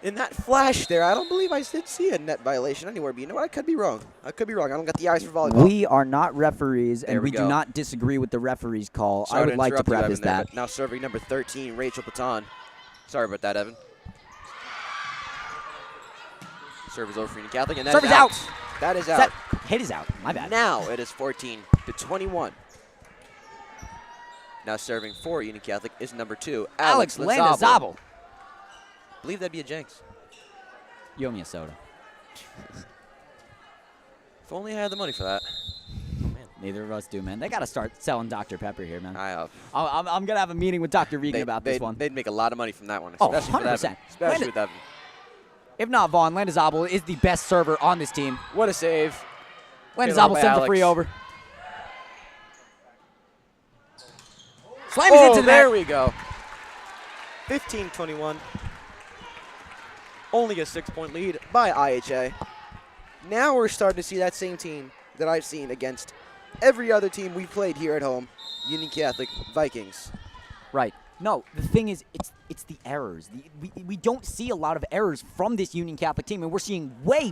Speaker 2: In that flash there, I don't believe I did see a net violation anywhere, but you know what? I could be wrong. I don't got the eyes for volleyball.
Speaker 1: We are not referees, and
Speaker 2: There we
Speaker 1: we do
Speaker 2: go.
Speaker 1: not disagree with the referee's call.
Speaker 2: Sorry
Speaker 1: I
Speaker 2: to
Speaker 1: would like to
Speaker 2: interrupt you,
Speaker 1: preface
Speaker 2: Evan, there,
Speaker 1: that.
Speaker 2: but now serving number 13, Rachel Paton. Sorry about that, Evan. Serve is over for Union Catholic, and that
Speaker 1: Serve
Speaker 2: is
Speaker 1: is out.
Speaker 2: That is out.
Speaker 1: That hit is out. My bad.
Speaker 2: Now it is 14 to 21. Now serving for Union Catholic is number 2,
Speaker 1: Alex
Speaker 2: Landazabal.
Speaker 1: Landazabal.
Speaker 2: Believe that'd be a Jenks.
Speaker 1: You owe me a soda.
Speaker 2: If only I had the money for that.
Speaker 1: Neither of us do, man. They got to start selling Dr. Pepper here, man.
Speaker 2: I
Speaker 1: I'm going to have a meeting with Dr. Vegan about this one.
Speaker 2: They'd make a lot of money from that one,
Speaker 1: Oh,
Speaker 2: especially with
Speaker 1: 100%.
Speaker 2: Evan. Especially with Evan.
Speaker 1: If not Vaughn, Landazabal is the best server on this team.
Speaker 2: What a save.
Speaker 1: Landis
Speaker 2: Good over by
Speaker 1: Abel sends a free
Speaker 2: Alex.
Speaker 1: over. Slams into the
Speaker 2: there
Speaker 1: net.
Speaker 2: we go. 15-21. Only a 6-point lead by IHA. Now we're starting to see that same team that I've seen against every other team we played here at home, Union Catholic Vikings.
Speaker 1: Right. No, the thing is, it's the errors. We don't see a lot of errors from this Union Catholic team, and we're seeing way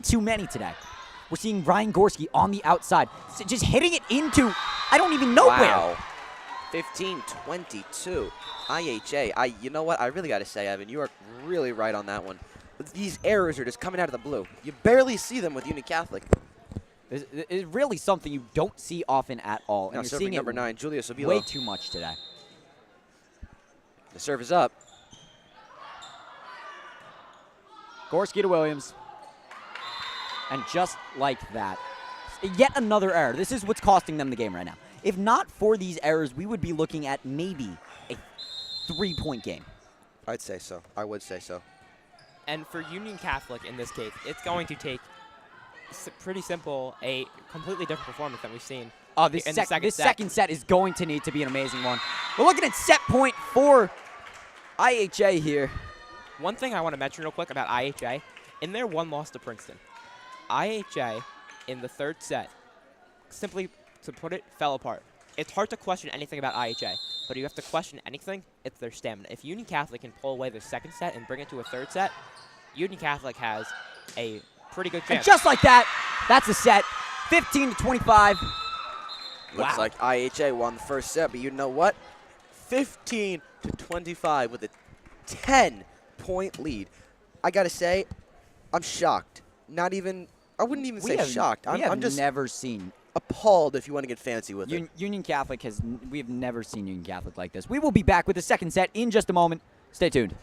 Speaker 1: too many today. We're seeing Ryan Gorski on the outside, just hitting it into, I don't even know
Speaker 2: Wow.
Speaker 1: where.
Speaker 2: 15-22. IHA. You know what? I really got to say, Evan, you are really right on that one. These errors are just coming out of the blue. You barely see them with Union Catholic.
Speaker 1: It's really something you don't see often at all, and
Speaker 2: Now
Speaker 1: you're
Speaker 2: serving
Speaker 1: seeing
Speaker 2: number
Speaker 1: it
Speaker 2: 9, Julia Sobilo.
Speaker 1: way too much today.
Speaker 2: The serve is up.
Speaker 1: Gorski to Williams. And just like that, yet another error. This is what's costing them the game right now. If not for these errors, we would be looking at maybe a 3-point game.
Speaker 2: I'd say so. I would say so.
Speaker 3: And for Union Catholic in this case, it's going to take pretty simple, a completely different performance than we've seen.
Speaker 1: Oh, this
Speaker 3: in the
Speaker 1: second set is going to need to be an amazing one. We're looking at set point for IHA here.
Speaker 3: One thing I want to mention real quick about IHA, in their one loss to Princeton, IHA in the third set, simply to put it, fell apart. It's hard to question anything about IHA, but if you have to question anything, it's their stamina. If Union Catholic can pull away the second set and bring it to a third set, Union Catholic has a pretty good chance.
Speaker 1: And just like that, that's a set. 15-25.
Speaker 2: Looks
Speaker 1: Wow.
Speaker 2: like IHA won the first set, but you know what? 15-25 with a 10-point lead. I got to say, I'm shocked. Not even, I wouldn't even say shocked. I'm just
Speaker 1: never seen
Speaker 2: appalled, if you want to get fancy with it.
Speaker 1: Union Catholic we have never seen Union Catholic like this. We will be back with the second set in just a moment. Stay tuned.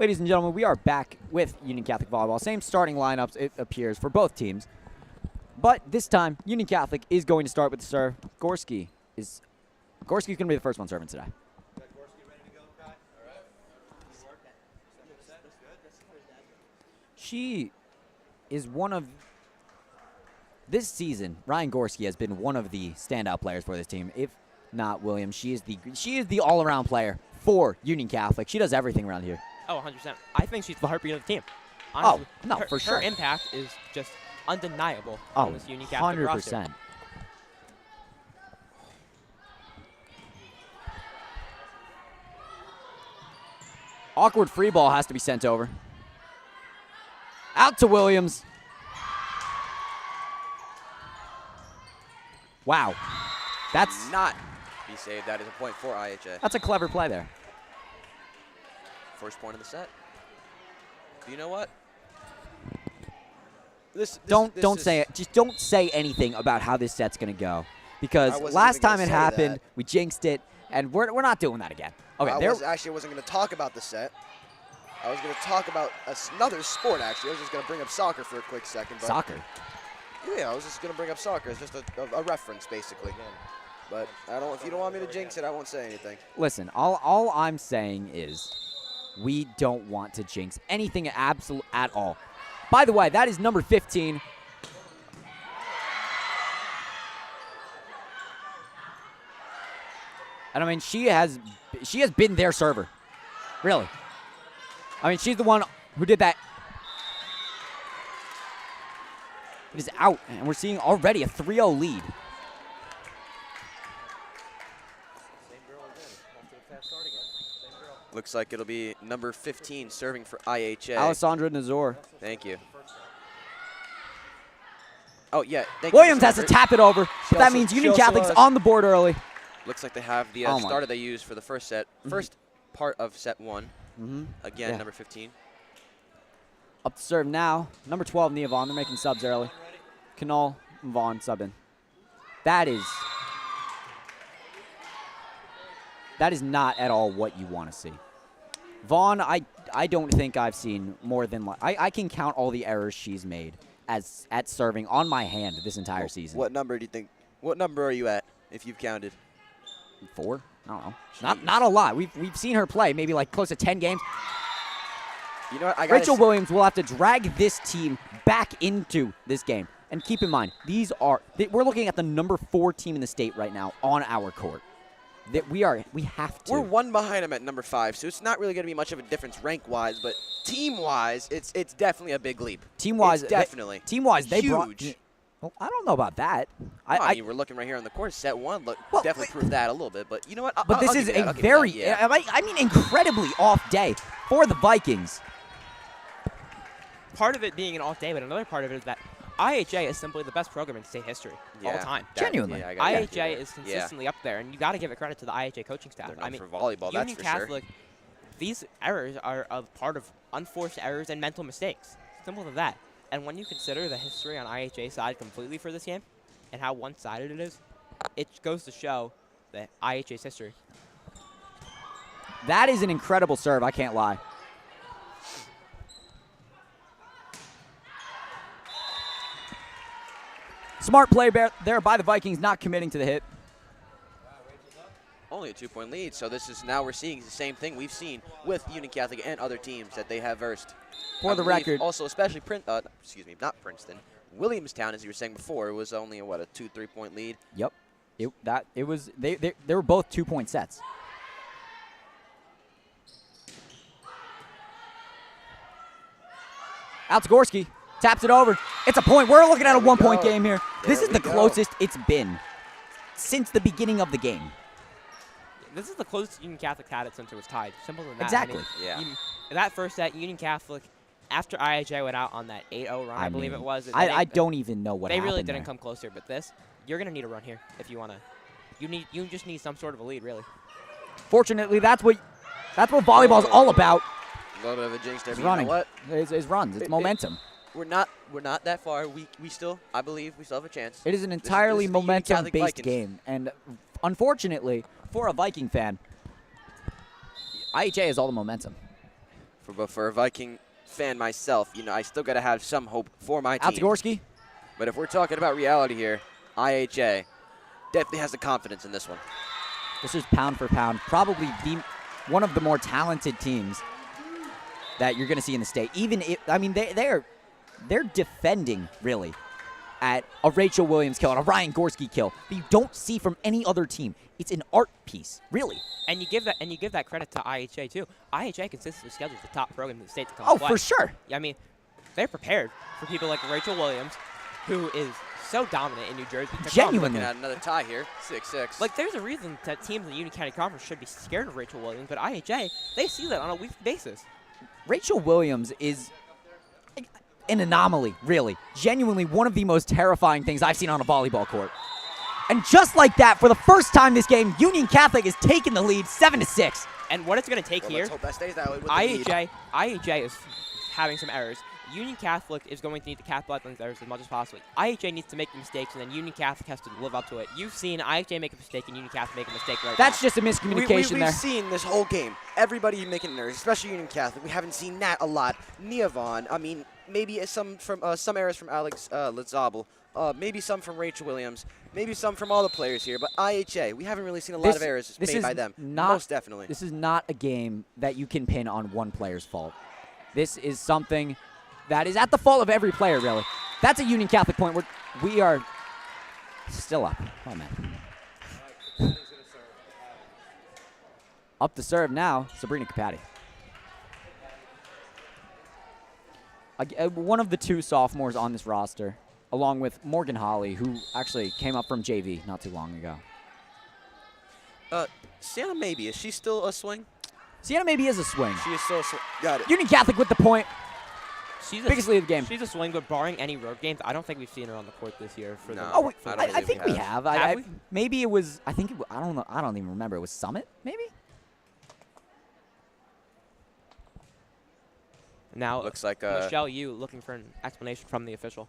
Speaker 1: Ladies and gentlemen, we are back with Union Catholic Volleyball. Same starting lineups, it appears, for both teams. But this time, Union Catholic is going to start with the serve. Gorski is going to be the first one serving today. She is one of, this season, Ryan Gorski has been one of the standout players for this team. If not Williams, she is the all-around player for Union Catholic. She does everything around here.
Speaker 3: Oh, 100%. I think she's the heartbeat of the team. Honestly,
Speaker 1: no, for sure.
Speaker 3: Her impact is just undeniable
Speaker 1: Oh,
Speaker 3: on this Union Catholic
Speaker 1: 100%.
Speaker 3: roster.
Speaker 1: Awkward free ball has to be sent over. Out to Williams. Wow. That's
Speaker 2: Not be saved. That is a point for IHA.
Speaker 1: a clever play there.
Speaker 2: First point of the set. You know what?
Speaker 1: Don't say it. Just don't say anything about how this set's going to go. Because
Speaker 4: I wasn't
Speaker 1: last
Speaker 4: even gonna
Speaker 1: time it
Speaker 4: say
Speaker 1: happened,
Speaker 4: that.
Speaker 1: we jinxed it, and we're not doing that again. Okay,
Speaker 4: I
Speaker 1: there.
Speaker 4: wasn't going to talk about the set. I was going to talk about another sport, actually. I was just going to bring up soccer for a quick second. But
Speaker 1: Soccer.
Speaker 4: Yeah, I was just going to bring up soccer. It's just a reference, basically. But if you don't want me to jinx it, I won't say anything.
Speaker 1: Listen, all I'm saying is we don't want to jinx anything at all. By the way, that is number 15. And I mean, she has been their server. Really. I mean, she's the one who did that. It is out, and we're seeing already a 3-0 lead.
Speaker 2: Looks like it'll be number 15 serving for IHA.
Speaker 1: Alessandra Nazor.
Speaker 2: Thank you. Oh, yeah. Thank
Speaker 1: Williams
Speaker 2: you,
Speaker 1: has to tap it over. But that means Union Catholic's on the board early.
Speaker 2: Looks like they have the
Speaker 1: Oh my.
Speaker 2: starter they used for the first set. First part of set one. Again,
Speaker 1: Yeah.
Speaker 2: number 15.
Speaker 1: Up to serve now. Number 12, Nia Vaughn. They're making subs early. Canal and Vaughn subbing. That is not at all what you want to see. Vaughn, I don't think I've seen more than I can count all the errors she's made at serving on my hand this entire season.
Speaker 4: What number do you think? What number are you at, if you've counted?
Speaker 1: 4? I don't know. Not a lot. We've seen her play maybe like close to 10 games.
Speaker 4: You know what?
Speaker 1: Rachel Williams will have to drag this team back into this game. And keep in mind, we're looking at the number 4 team in the state right now on our court. That we have to.
Speaker 2: We're one behind them at number 5, so it's not really going to be much of a difference rank-wise, but team-wise, it's definitely a big leap.
Speaker 1: Team-wise,
Speaker 2: definitely.
Speaker 1: Team-wise, they brought.
Speaker 2: Huge.
Speaker 1: Well, I don't know about that.
Speaker 2: I mean, we're looking right here on the court. Set 1 definitely proved that a little bit, but you know what?
Speaker 1: But this is a very, I mean, incredibly off day for the Vikings.
Speaker 3: Part of it being an off day, but another part of it is that IHA is simply the best program in state history all time.
Speaker 1: Genuinely.
Speaker 3: IHA is consistently up there, and you got to give it credit to the IHA coaching staff.
Speaker 2: I mean, for volleyball, that's
Speaker 3: Union
Speaker 2: for
Speaker 3: Catholic, these errors are a part of unforced errors and mental mistakes. Simple as that. And when you consider the history on IHA's side completely for this game and how one-sided it is, it goes to show that IHA's history.
Speaker 1: That is an incredible serve, I can't lie. Smart play there by the Vikings, not committing to the hit.
Speaker 2: Only a 2-point lead, so we're seeing the same thing we've seen with Union Catholic and other teams that they have versed.
Speaker 1: For the record,
Speaker 2: also especially not Princeton, Williamstown, as you were saying before, it was only a 2-3 point lead.
Speaker 1: Yep, they were both 2-point sets. Out to Gorski, taps it over. It's a point. We're looking at a 1-point game here. This is the closest it's been since the beginning of the game.
Speaker 3: This is the closest Union Catholic had it since it was tied. Simple as that.
Speaker 1: Exactly.
Speaker 3: I mean, that first set, Union Catholic, after IHA went out on that 8-0 run, I believe it was.
Speaker 1: I don't even know what happened.
Speaker 3: They really didn't
Speaker 1: there.
Speaker 3: come closer, but you're going to need a run here if you want to. You just need some sort of a lead, really.
Speaker 1: Fortunately, that's what volleyball's all about.
Speaker 2: A little bit of a jinx there.
Speaker 1: It's
Speaker 2: but
Speaker 1: running.
Speaker 2: You know what?
Speaker 1: It's runs. It's momentum.
Speaker 2: We're not that far. I believe we still have a chance.
Speaker 1: It is an entirely
Speaker 2: this is the Union Catholic
Speaker 1: momentum-based
Speaker 2: Vikings.
Speaker 1: game, and unfortunately, for a Viking fan, IHA has all the momentum.
Speaker 2: But for a Viking fan myself, you know, I still got to have some hope for my team.
Speaker 1: Out to Gorski.
Speaker 2: But if we're talking about reality here, IHA definitely has the confidence in this one.
Speaker 1: This is pound for pound, probably one of the more talented teams that you're going to see in the state. Even if, I mean, they're defending, really, at a Rachel Williams kill and a Ryan Gorski kill that you don't see from any other team. It's an art piece, really.
Speaker 3: And you give that credit to IHA too. IHA consistently schedules the top program in the state to come
Speaker 1: Oh,
Speaker 3: play.
Speaker 1: for sure.
Speaker 3: I mean, they're prepared for people like Rachel Williams, who is so dominant in New Jersey.
Speaker 1: Genuinely.
Speaker 2: Looking at another tie here, 6-6.
Speaker 3: Like, there's a reason that teams in the Union County Conference should be scared of Rachel Williams, but IHA, they see that on a weekly basis.
Speaker 1: Rachel Williams is an anomaly, really. Genuinely one of the most terrifying things I've seen on a volleyball court. And just like that, for the first time this game, Union Catholic has taken the lead 7-6.
Speaker 3: And what it's going to take here,
Speaker 4: Let's hope that stays that way with the lead.
Speaker 3: IHA is having some errors. Union Catholic is going to need to capitalize on these errors as much as possible. IHA needs to make mistakes, and then Union Catholic has to live up to it. You've seen IHA make a mistake and Union Catholic make a mistake right
Speaker 1: That's
Speaker 3: now.
Speaker 1: just a miscommunication there.
Speaker 4: We've seen this whole game. Everybody making errors, especially Union Catholic. We haven't seen that a lot. Nia Vaughn, I mean, maybe some errors from Alex Litzabel, maybe some from Rachel Williams, maybe some from all the players here. But IHA, we haven't really seen a lot of errors made by them. Most definitely.
Speaker 1: This is not a game that you can pin on one player's fault. This is something that is at the fault of every player, really. That's a Union Catholic point where we are still up. Oh, man. Up to serve now, Sabrina Capati. One of the two sophomores on this roster, along with Morgan Holly, who actually came up from JV not too long ago.
Speaker 2: Sienna Maybe, is she still a swing?
Speaker 1: Sienna maybe is a swing.
Speaker 4: She is so got it.
Speaker 1: Union Catholic with the point.
Speaker 3: She's
Speaker 1: Biggest lead of the game.
Speaker 3: She's a swing, but barring any road games, I don't think we've seen her on the court this year. For
Speaker 2: No.
Speaker 3: the,
Speaker 1: Oh, wait,
Speaker 2: I don't
Speaker 1: I
Speaker 2: believe
Speaker 1: think
Speaker 2: we
Speaker 1: we
Speaker 2: have.
Speaker 1: have.
Speaker 3: we?
Speaker 1: Maybe it was. I think. I don't know. I don't even remember. It was Summit, maybe.
Speaker 3: Now,
Speaker 2: Looks like
Speaker 3: Michelle Yu looking for an explanation from the official.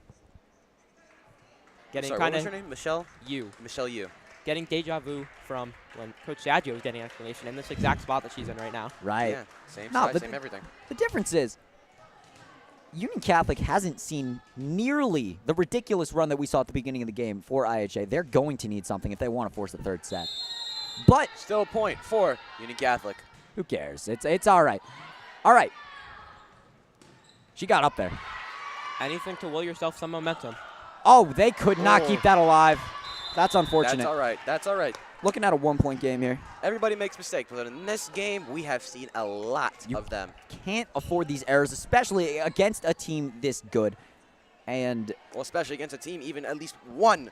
Speaker 3: Getting
Speaker 2: sorry, what
Speaker 3: kind
Speaker 2: was her
Speaker 3: of
Speaker 2: name? Michelle?
Speaker 3: Yu.
Speaker 2: Michelle Yu.
Speaker 3: Getting deja vu from when Coach Saggio was getting an explanation in this exact spot that she's in right now.
Speaker 1: Right.
Speaker 2: Yeah, same
Speaker 1: No,
Speaker 2: size,
Speaker 1: but
Speaker 2: same everything.
Speaker 1: The difference is Union Catholic hasn't seen nearly the ridiculous run that we saw at the beginning of the game for IHA. They're going to need something if they want to force the third set. But
Speaker 2: Still a point for Union Catholic.
Speaker 1: who cares? It's all right. All right. She got up there.
Speaker 3: Anything to will yourself some momentum.
Speaker 1: Oh, they could not
Speaker 2: Oh.
Speaker 1: keep that alive. That's unfortunate.
Speaker 2: That's all right. That's all right.
Speaker 1: Looking at a one-point game here.
Speaker 2: Everybody makes mistakes, but in this game, we have seen a lot of them.
Speaker 1: Can't afford these errors, especially against a team this good. And
Speaker 2: Well, especially against a team even at least one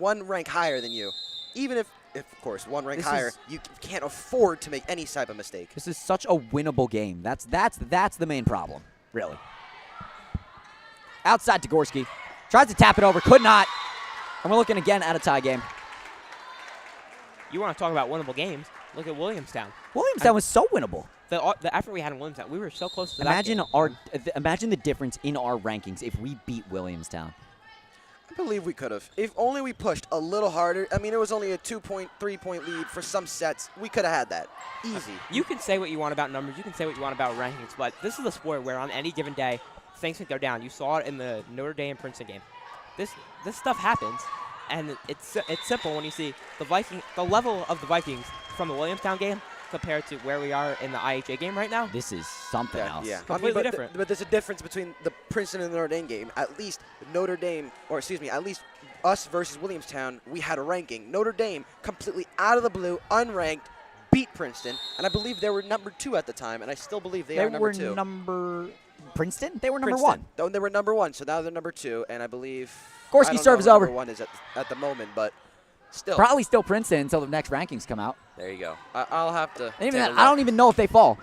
Speaker 2: rank higher than you. Even if of course, one rank
Speaker 1: This
Speaker 2: higher,
Speaker 1: is-
Speaker 2: you can't afford to make any type of mistake.
Speaker 1: this is such a winnable game. That's the main problem, really. Outside to Gorski. Tries to tap it over, could not. And we're looking again at a tie game.
Speaker 3: You want to talk about winnable games? Look at Williamstown.
Speaker 1: Williamstown was so winnable.
Speaker 3: The effort we had in Williamstown, we were so close to that game.
Speaker 1: Imagine the difference in our rankings if we beat Williamstown.
Speaker 4: I believe we could have. If only we pushed a little harder. I mean, it was only a 2-point, 3-point lead for some sets. We could have had that. Easy.
Speaker 3: You can say what you want about numbers. You can say what you want about rankings, but this is a sport where on any given day, things can go down. You saw it in the Notre Dame Princeton game. This stuff happens, and it's simple when you see the level of the Vikings from the Williamstown game compared to where we are in the IHA game right now.
Speaker 1: This is something else.
Speaker 4: Yeah.
Speaker 3: Completely
Speaker 4: but
Speaker 3: different.
Speaker 4: but there's a difference between the Princeton and the Notre Dame game. At least Notre Dame, or excuse me, at least us versus Williamstown, we had a ranking. Notre Dame, completely out of the blue, unranked, beat Princeton, and I believe they were number 2 at the time, and I still believe they are number 2.
Speaker 1: Princeton? They were number
Speaker 4: Princeton.
Speaker 1: 1.
Speaker 4: Oh, they were number 1, so now they're number 2, and I believe
Speaker 1: Gorski
Speaker 4: I don't know
Speaker 1: serves
Speaker 4: who
Speaker 1: over.
Speaker 4: Number 1 is at the moment, but still.
Speaker 1: Probably still Princeton until the next rankings come out.
Speaker 2: There you go. I'll have to.
Speaker 1: And even
Speaker 2: take a
Speaker 1: then, I don't
Speaker 2: look.
Speaker 1: even know if they fall.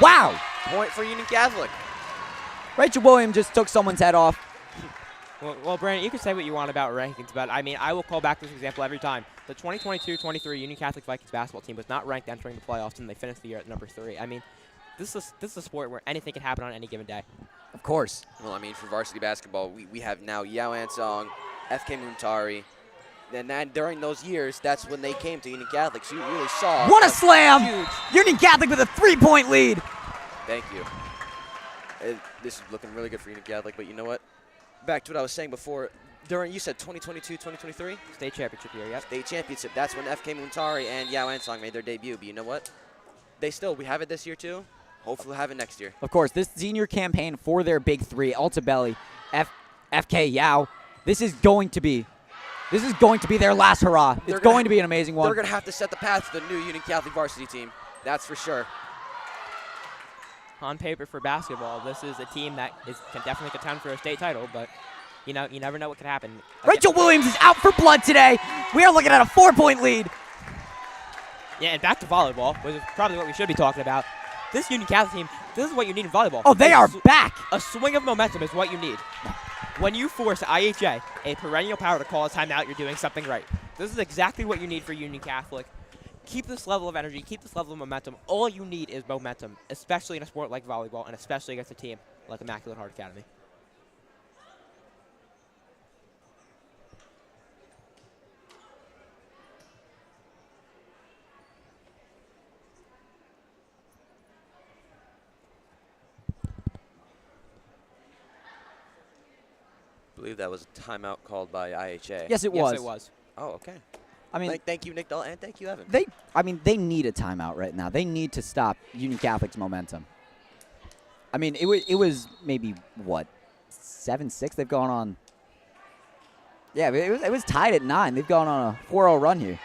Speaker 1: Wow!
Speaker 2: Point for Union Catholic.
Speaker 1: Rachel Williams just took someone's head off.
Speaker 3: Well, Brandon, you can say what you want about rankings, but I mean, I will call back this example every time. The 2022-23 Union Catholic Vikings basketball team was not ranked entering the playoffs, and they finished the year at number 3. I mean, this is a sport where anything can happen on any given day.
Speaker 1: Of course.
Speaker 2: Well, I mean, for varsity basketball, we have now Yao Ansong, FK Muntari. And then during those years, that's when they came to Union Catholic. So you really saw
Speaker 1: What a slam!
Speaker 3: Huge.
Speaker 1: Union Catholic with a 3-point lead.
Speaker 2: Thank you. This is looking really good for Union Catholic, but you know what? Back to what I was saying before. You said 2022, 2023?
Speaker 3: State championship year, yep.
Speaker 2: State championship. That's when FK Muntari and Yao Ansong made their debut. But you know what? We have it this year too. Hopefully we'll have it next year.
Speaker 1: Of course, this senior campaign for their big three, Altabelli, FK, Yao, this is going to be their last hurrah. It's going to be an amazing one.
Speaker 2: They're going to have to set the path to the new Union Catholic varsity team. That's for sure.
Speaker 3: On paper for basketball, this is a team that can definitely contend for a state title, but you never know what could happen.
Speaker 1: Rachel Williams is out for blood today. We are looking at a 4-point lead.
Speaker 3: Yeah, and back to volleyball, which is probably what we should be talking about. This Union Catholic team, this is what you need in volleyball.
Speaker 1: Oh, they are back.
Speaker 3: A swing of momentum is what you need. When you force IHA, a perennial power, to call a timeout, you're doing something right. This is exactly what you need for Union Catholic. Keep this level of energy, keep this level of momentum. All you need is momentum, especially in a sport like volleyball and especially against a team like Immaculate Heart Academy.
Speaker 2: I believe that was a timeout called by IHA.
Speaker 1: Yes, it was.
Speaker 3: Yes, it was.
Speaker 2: Oh, okay.
Speaker 1: I mean,
Speaker 2: thank you, Nick Dahl, and thank you, Evan.
Speaker 1: they need a timeout right now. They need to stop Union Catholic's momentum. I mean, it was maybe what, 7-6. They've gone on. Yeah, it was tied at 9. They've gone on a 4-0 run here.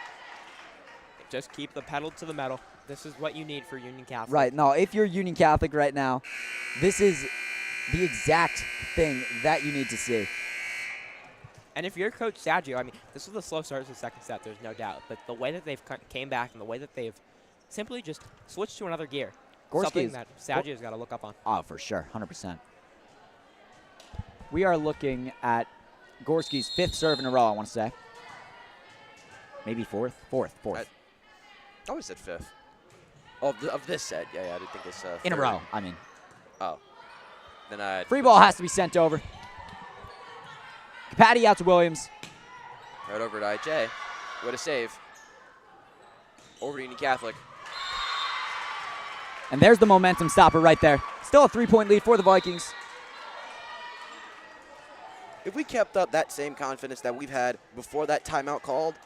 Speaker 3: Just keep the pedal to the metal. This is what you need for Union Catholic.
Speaker 1: Right. No, if you're Union Catholic right now, this is the exact thing that you need to see.
Speaker 3: And if you're Coach Saggio, I mean, this was a slow start to the second set, there's no doubt. But the way that they've came back and the way that they've simply just switched to another gear, something that Saggio's got to look up on.
Speaker 1: Oh, for sure, 100%. We are looking at Gorski's 5th serve in a row, I want to say. Maybe 4th? 4th.
Speaker 2: I always said 5th. Oh, of this set. Yeah, I didn't think it's
Speaker 1: in a row, I mean.
Speaker 2: Oh. Then
Speaker 1: free ball has to be sent over. Patty out to Williams.
Speaker 2: Right over to IJ. What a save. Over to Union Catholic.
Speaker 1: And there's the momentum stopper right there. Still a 3-point lead for the Vikings.
Speaker 2: If we kept up that same confidence that we've had before that timeout called,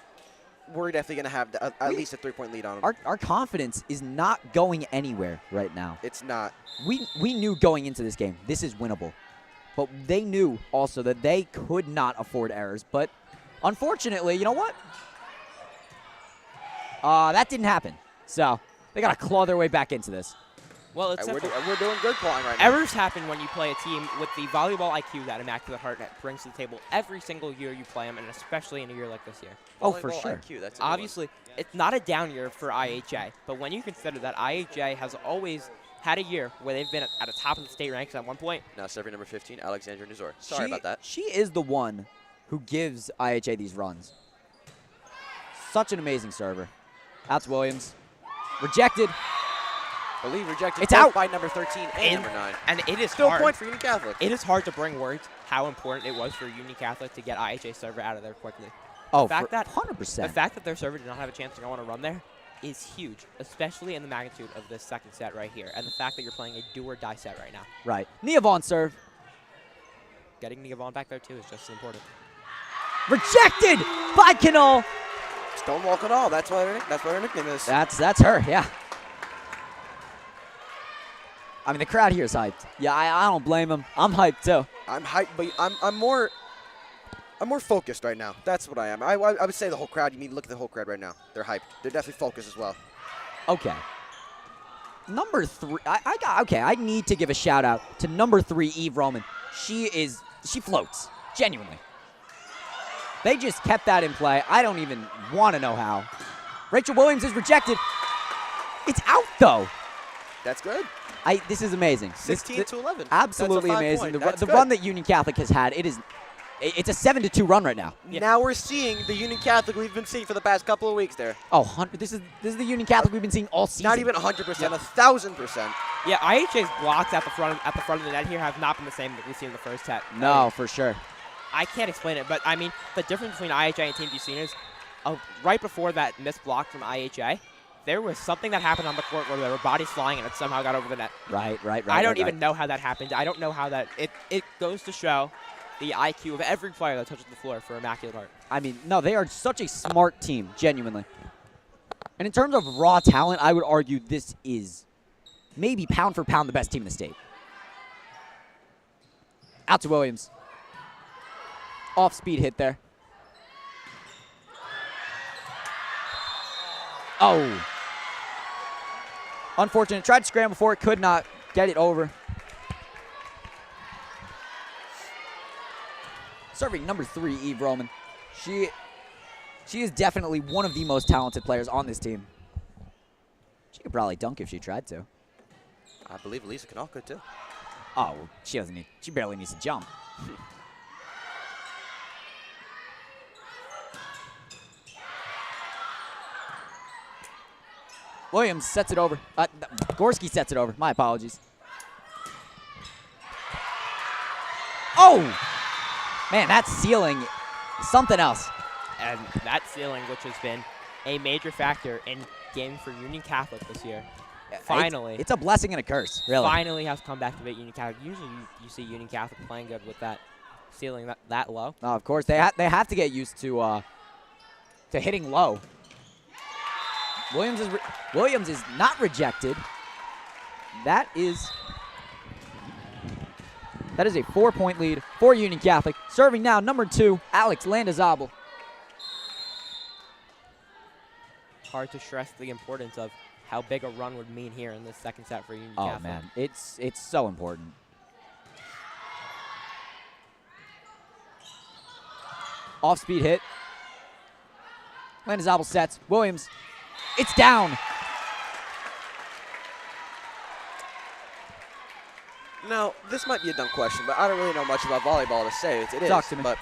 Speaker 2: we're definitely going to have at least a 3-point lead on them.
Speaker 1: Our confidence is not going anywhere right now.
Speaker 2: It's not.
Speaker 1: We knew going into this game, this is winnable. But they knew also that they could not afford errors. But unfortunately, you know what? That didn't happen. So they got to claw their way back into this.
Speaker 3: Well, it's
Speaker 2: we're doing good clawing right now.
Speaker 3: Errors happen when you play a team with the volleyball IQ that Immaculate Heart brings to the table every single year you play them, and especially in a year like this year.
Speaker 1: Oh, for sure.
Speaker 2: IQ, that's a good
Speaker 3: Obviously, it's not a down year for IHA, but when you consider that IHA has always had a year where they've been at the top of the state ranks at one point.
Speaker 2: Now serving number 15, Alexandra Nuzor. Sorry about that.
Speaker 1: She is the one who gives IHA these runs. Such an amazing server. That's Williams. Rejected.
Speaker 2: Believe rejected.
Speaker 1: It's out
Speaker 2: by number 13 and number 9.
Speaker 3: And it is
Speaker 2: still
Speaker 3: hard.
Speaker 2: A point for Union Catholic.
Speaker 3: It is hard to bring words how important it was for Union Catholic to get IHA server out of there quickly.
Speaker 1: Oh,
Speaker 3: the fact that
Speaker 1: 100%.
Speaker 3: The fact that their server did not have a chance to go on a run there is huge, especially in the magnitude of this second set right here, and the fact that you're playing a do-or-die set right now.
Speaker 1: Right. Nia Vaughn serve.
Speaker 3: Getting Nia Vaughn back there, too, is just as important.
Speaker 1: Rejected by Canal.
Speaker 2: Stonewall Canal. That's what her nickname is.
Speaker 1: That's her, yeah. I mean, the crowd here is hyped. Yeah, I don't blame them. I'm hyped, too.
Speaker 2: I'm hyped, but I'm more focused right now. That's what I am. I would say the whole crowd. You need to look at the whole crowd right now. They're hyped. They're definitely focused as well.
Speaker 1: Okay. Number 3. I need to give a shout out to number 3, Eve Roman. She floats. Genuinely. They just kept that in play. I don't even want to know how. Rachel Williams is rejected. It's out, though.
Speaker 2: That's good.
Speaker 1: This is amazing.
Speaker 2: 16 to 11.
Speaker 1: Absolutely amazing. The run that Union Catholic has had, it's a 7-2 run right now.
Speaker 2: Yeah. Now we're seeing the Union Catholic we've been seeing for the past couple of weeks there.
Speaker 1: Oh, this is the Union Catholic we've been seeing all season.
Speaker 2: Not even 100%, 1,000%.
Speaker 3: Yeah, IHA's blocks at the front of the net here have not been the same that we've seen in the first set.
Speaker 1: No, for sure.
Speaker 3: I can't explain it, but I mean, the difference between IHA and Team you've seen is right before that missed block from IHA, There was something that happened on the court where there were bodies flying and it somehow got over the net.
Speaker 1: Right.
Speaker 3: I don't even know how that happened. I don't know how that – it goes to show the IQ of every player that touches the floor for Immaculate Heart.
Speaker 1: I mean, no, they are such a smart team, genuinely. And in terms of raw talent, I would argue this is maybe pound for pound the best team in the state. Out to Williams. Off-speed hit there. Oh. Unfortunate. Tried to scramble for it, could not get it over. Serving number 3, Eve Roman. She is definitely one of the most talented players on this team. She could probably dunk if she tried to.
Speaker 4: I believe Elisa Canal could too.
Speaker 1: Oh, she doesn't need. She barely needs to jump. Williams sets it over. Gorski sets it over. My apologies. Oh! Man, that ceiling is something else.
Speaker 3: And that ceiling, which has been a major factor in games for Union Catholic this year, finally.
Speaker 1: It's a blessing and a curse, really.
Speaker 3: Finally has come back to beat Union Catholic. Usually you see Union Catholic playing good with that ceiling that low.
Speaker 1: Oh, of course. They have to get used to hitting low. Williams is not rejected. That is a 4-point lead for Union Catholic. Serving now, number 2, Alex Landazabal.
Speaker 3: Hard to stress the importance of how big a run would mean here in this second set for Union Catholic.
Speaker 1: Oh, man. It's so important. Off-speed hit. Landazabal sets. Williams. It's down.
Speaker 4: Now, this might be a dumb question, but I don't really know much about volleyball to say it is.
Speaker 1: Talk to me.
Speaker 4: But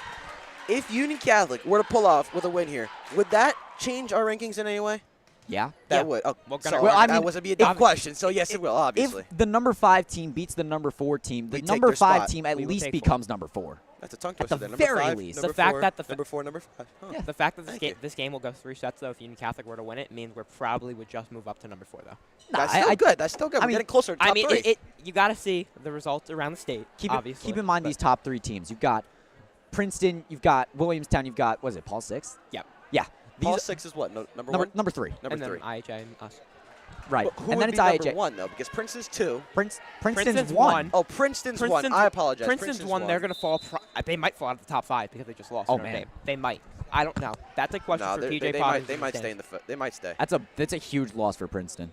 Speaker 4: if Union Catholic were to pull off with a win here, would that change our rankings in any way?
Speaker 1: Yeah.
Speaker 4: That would. Oh,
Speaker 3: Well,
Speaker 4: sorry.
Speaker 1: well, I mean,
Speaker 4: that was a dumb question, so yes, it will, obviously.
Speaker 1: If the number 5 team beats the number 4 team, the
Speaker 4: We take
Speaker 1: number
Speaker 4: their
Speaker 1: 5
Speaker 4: spot.
Speaker 1: team at
Speaker 3: We would
Speaker 1: least
Speaker 3: take
Speaker 1: becomes number 4.
Speaker 4: That's a tongue
Speaker 1: At
Speaker 4: twister
Speaker 1: the
Speaker 4: there. Number
Speaker 1: very
Speaker 4: 5,
Speaker 1: least.
Speaker 4: number
Speaker 3: The fact
Speaker 4: 4,
Speaker 3: that
Speaker 4: number 4, number 5. Huh.
Speaker 1: Yeah.
Speaker 3: The fact that
Speaker 4: Thank
Speaker 3: this game will go 3 sets, though, if Union Catholic were to win it, means we probably would just move up to number 4, though.
Speaker 4: That's still good. That's still good.
Speaker 1: I
Speaker 4: We're
Speaker 1: mean,
Speaker 4: getting closer to top
Speaker 3: I mean,
Speaker 4: 3.
Speaker 3: you got to see the results around the state, obviously.
Speaker 1: Keep in mind these top 3 teams. You've got Princeton, you've got Williamstown, you've got, what is it, Paul 6?
Speaker 3: Yep.
Speaker 1: Yeah.
Speaker 4: Paul
Speaker 1: These-
Speaker 4: 6 is what? Number 1?
Speaker 1: Number 3.
Speaker 4: Number
Speaker 3: and
Speaker 4: 3.
Speaker 3: then IHA and us.
Speaker 1: Right.
Speaker 4: But who
Speaker 1: and
Speaker 4: would
Speaker 1: then
Speaker 4: be
Speaker 1: it's IHA.
Speaker 4: number 1, though? Because Princeton's 2.
Speaker 1: Princeton's 1.
Speaker 4: Oh, Princeton's 1. I apologize.
Speaker 3: Princeton's 1. They're going to fall. They might fall out of the top 5 because they just lost.
Speaker 1: Oh,
Speaker 3: Notre
Speaker 1: man.
Speaker 3: Dame. They might. I don't know. That's a question
Speaker 4: No,
Speaker 3: for
Speaker 4: they
Speaker 3: PJ
Speaker 4: might.
Speaker 3: Potter.
Speaker 4: They might stay in the. They might stay.
Speaker 1: That's a huge loss for Princeton.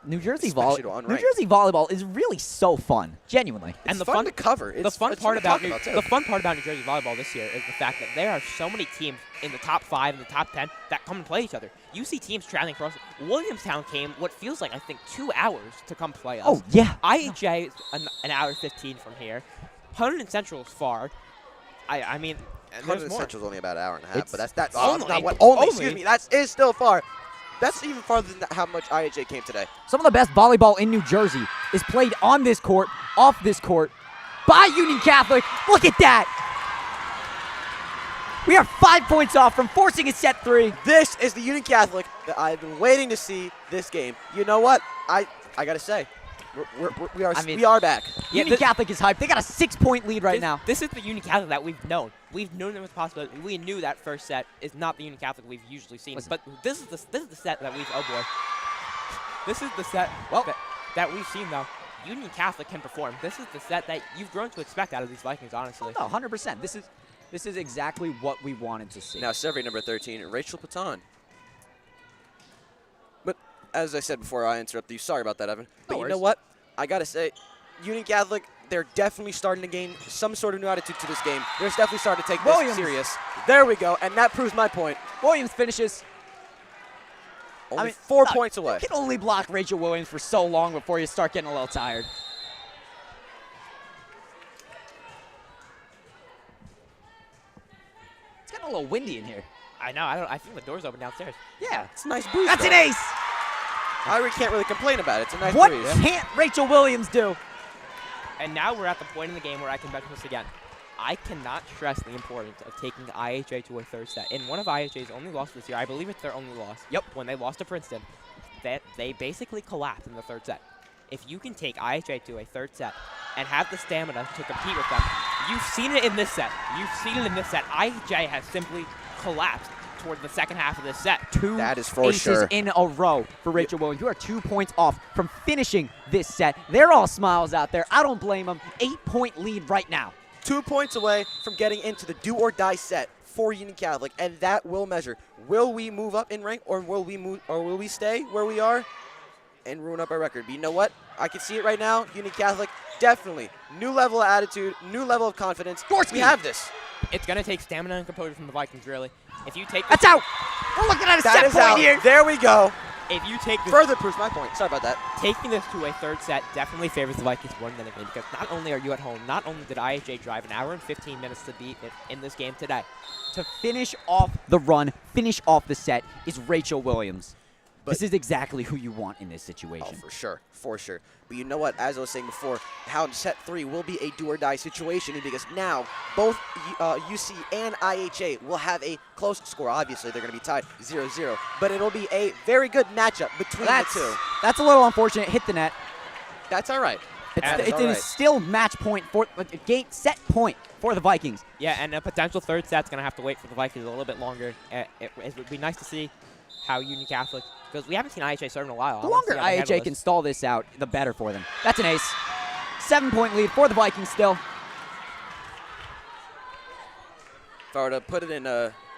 Speaker 1: New Jersey
Speaker 4: Especially to unranked.
Speaker 1: New Jersey volleyball is really so fun, genuinely.
Speaker 4: It's
Speaker 3: and the
Speaker 4: fun to cover.
Speaker 3: The fun
Speaker 4: it's
Speaker 3: part
Speaker 4: fun to
Speaker 3: about
Speaker 4: talk too.
Speaker 3: the fun part about New Jersey volleyball this year is the fact that there are so many teams in the top 5 and the top 10 that come and play each other. You see teams traveling across. Williamstown came what feels like I think 2 hours to come play us.
Speaker 1: Oh, yeah.
Speaker 3: IHA is an hour 15 from here. Hunterdon Central is far. I mean, and there's
Speaker 4: Hunterdon
Speaker 3: more.
Speaker 4: Central's only about an hour and a half,
Speaker 1: It's
Speaker 4: but that's
Speaker 3: only-
Speaker 4: not what.
Speaker 3: only.
Speaker 4: Excuse me. That is still far. That's even farther than how much IHA came today.
Speaker 1: Some of the best volleyball in New Jersey is played on this court, off this court, by Union Catholic. Look at that. We are 5 points off from forcing a set 3.
Speaker 4: This is the Union Catholic that I've been waiting to see this game. You know what? I gotta say, we are back.
Speaker 3: Yeah,
Speaker 1: Union Catholic is hyped. They got a 6-point lead right now.
Speaker 3: This is the Union Catholic that we've known. We've known there was a possibility. We knew that first set is not the Union Catholic we've usually seen.
Speaker 1: Listen.
Speaker 3: But this is the set that we've. Oh boy. This is the set that we've seen though. Union Catholic can perform. This is the set that you've grown to expect out of these Vikings, honestly.
Speaker 1: No, 100%. This is exactly what we wanted to see.
Speaker 2: Now serving number 13, Rachel Paton. But as I said before, I interrupted you. Sorry about that, Evan. But you know
Speaker 1: worries.
Speaker 2: what? I got to say, Union Catholic, they're definitely starting to gain some sort of new attitude to this game. They're definitely starting to take this
Speaker 1: Williams.
Speaker 2: serious. There we go, and that proves my point.
Speaker 1: Williams finishes.
Speaker 2: Only 4 points away.
Speaker 1: You can only block Rachel Williams for so long before you start getting a little tired. It's getting a little windy in here.
Speaker 3: I know. I think the door's open downstairs.
Speaker 1: Yeah.
Speaker 4: It's a nice breeze.
Speaker 1: That's
Speaker 4: though.
Speaker 1: an ace.
Speaker 4: I can't really complain about it. It's a nice
Speaker 1: What
Speaker 4: breeze.
Speaker 1: can't Rachel Williams do?
Speaker 3: And now we're at the point in the game where I can mention this again. I cannot stress the importance of taking IHA to a third set. In one of IHA's only losses this year, I believe it's their only loss.
Speaker 1: Yep.
Speaker 3: When they lost to Princeton, that they basically collapse in the third set. If you can take IHA to a third set and have the stamina to compete with them, you've seen it in this set. You've seen it in this set. IHA has simply collapsed toward the second half of this set.
Speaker 4: That is for
Speaker 1: aces
Speaker 4: sure.
Speaker 1: in a row for Rachel Williams. You are 2 points off from finishing this set. They're all smiles out there. I don't blame them. 8-point lead right now.
Speaker 4: 2 points away from getting into the do-or-die set for Union Catholic, and that will measure. Will we move up in rank, or will we stay where we are and ruin up our record? But you know what? I can see it right now. Union Catholic, definitely. New level of attitude, new level of confidence. We have this.
Speaker 3: It's going to take stamina and composure from the Vikings, really. If you take
Speaker 1: That's out. We're looking at a
Speaker 4: That
Speaker 1: set
Speaker 4: is
Speaker 1: point
Speaker 4: out.
Speaker 1: here.
Speaker 4: There we go.
Speaker 3: If you take this,
Speaker 4: Further proves my point. Sorry about that.
Speaker 3: taking this to a third set definitely favors the Vikings more than anything, because not only are you at home, not only did IHA drive an hour and 15 minutes to beat it in this game today,
Speaker 1: To finish off the run, finish off the set, is Rachel Williams.
Speaker 4: But-
Speaker 1: This is exactly who you want in this situation.
Speaker 4: Oh, for sure, for sure. But you know what? As I was saying before, how set 3 will be a do-or-die situation, because now both UC and IHA will have a close score. Obviously, they're going to be tied 0-0, but it'll be a very good matchup between the two.
Speaker 1: That's a little unfortunate. Hit the net.
Speaker 4: That's all right.
Speaker 1: It
Speaker 4: all
Speaker 1: is
Speaker 4: right.
Speaker 1: still match point for game set point for the Vikings.
Speaker 3: yeah, and a potential third set's going to have to wait for the Vikings a little bit longer. It would be nice to see how Union Catholic, because we haven't seen IHA serve in a while.
Speaker 1: The
Speaker 3: I wanna see
Speaker 1: longer
Speaker 3: how they handle
Speaker 1: IHA can
Speaker 3: this.
Speaker 1: stall this out, the better for them. That's an ace. 7-point lead for the Vikings still.
Speaker 4: If I were to put it in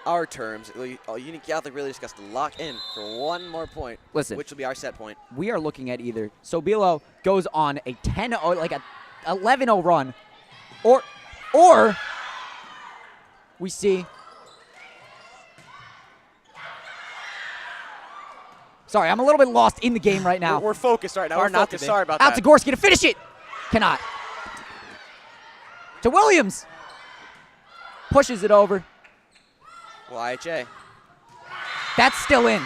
Speaker 4: our terms, Union Catholic really just has to lock in for one more point,
Speaker 1: Listen.
Speaker 4: which will be our set point.
Speaker 1: We are looking at either Sobilo goes on a 10-0, like a 11-0 run, or we see. Sorry, I'm a little bit lost in the game right now.
Speaker 4: We're focused right now.
Speaker 3: Hard
Speaker 4: We're
Speaker 3: not to
Speaker 4: focused.
Speaker 3: be.
Speaker 4: Sorry about
Speaker 1: Out
Speaker 4: that.
Speaker 1: to Gorski to finish it. Cannot. To Williams. Pushes it over.
Speaker 4: Well, IHA.
Speaker 1: That's still in.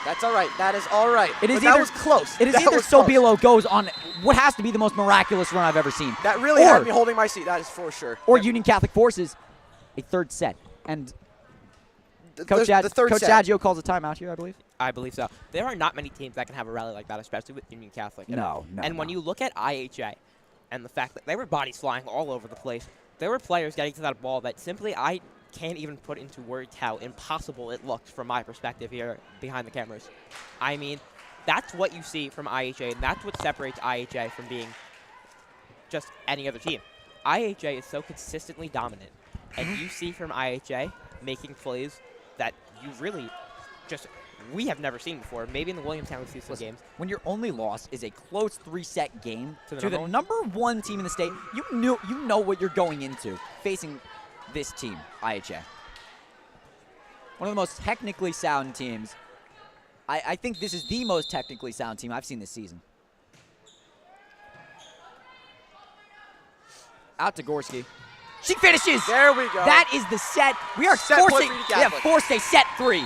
Speaker 4: That's all right. That is all right.
Speaker 1: It is
Speaker 4: But that
Speaker 1: either
Speaker 4: was close.
Speaker 1: It is
Speaker 4: That
Speaker 1: either
Speaker 4: was close.
Speaker 1: Sobilo goes on what has to be the most miraculous run I've ever seen,
Speaker 4: That really
Speaker 1: or-
Speaker 4: had me holding my seat. That is for sure.
Speaker 1: or Union Catholic forces a third set. And Coach
Speaker 4: the third
Speaker 1: Coach
Speaker 4: set.
Speaker 1: Saggio calls a timeout here, I believe.
Speaker 3: I believe so. There are not many teams that can have a rally like that, especially with Union Catholic.
Speaker 1: No,
Speaker 3: And when
Speaker 1: no.
Speaker 3: you look at IHA and the fact that they were bodies flying all over the place, there were players getting to that ball that simply I can't even put into words how impossible it looked from my perspective here behind the cameras. I mean, that's what you see from IHA, and that's what separates IHA from being just any other team. IHA is so consistently dominant, and you see from IHA making plays that you really just we have never seen before. Maybe in the Williamstown we've seen some games.
Speaker 1: When your only loss is a close 3-set game
Speaker 3: To the
Speaker 1: to the
Speaker 3: number
Speaker 1: number one team in the state, you know what you're going into facing this team, IHA. One of the most technically sound teams. I think this is the most technically sound team I've seen this season. Out to Gorski. She finishes.
Speaker 4: There we go.
Speaker 1: That is the set. We are
Speaker 4: Set point
Speaker 1: forcing.
Speaker 4: for Union
Speaker 1: We have
Speaker 4: Catholic.
Speaker 1: forced a set 3.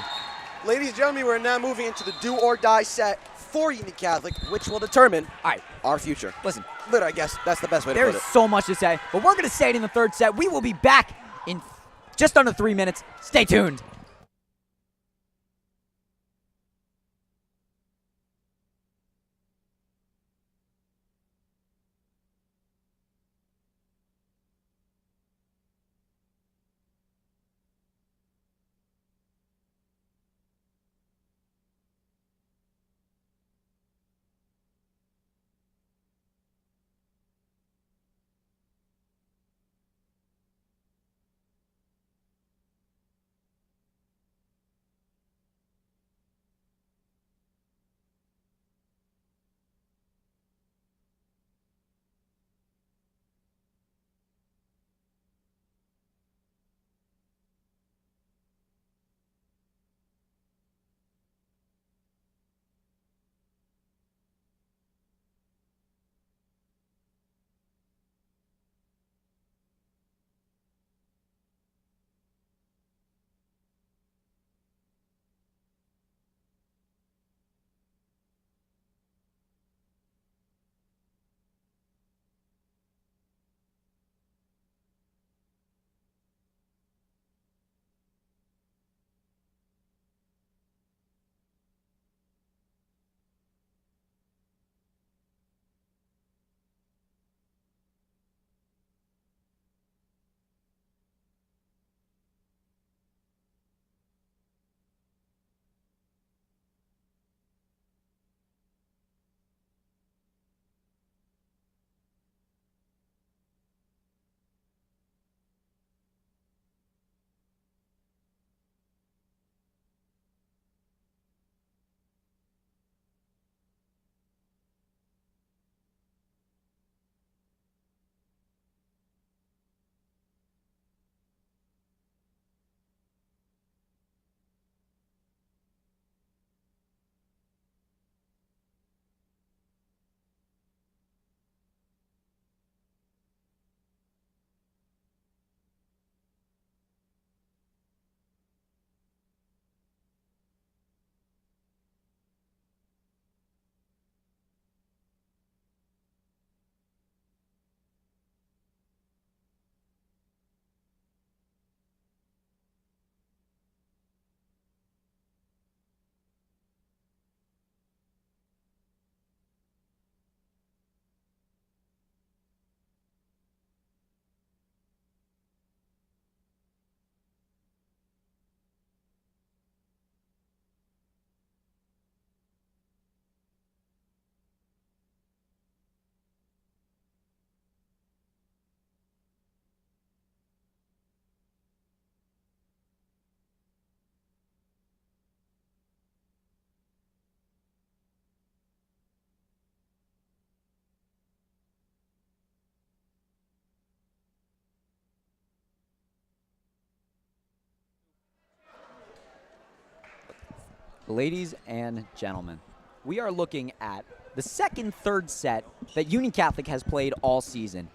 Speaker 4: Ladies and gentlemen, we're now moving into the do-or-die set for Union Catholic, which will determine
Speaker 1: All right,
Speaker 4: our future.
Speaker 1: listen.
Speaker 4: Literally, I guess that's the best way to
Speaker 1: There's
Speaker 4: put it.
Speaker 1: so much to say, but we're going to say it in the third set. We will be back in just under 3 minutes. Stay tuned. Ladies and gentlemen, we are looking at the second third set that Union Catholic has played all season.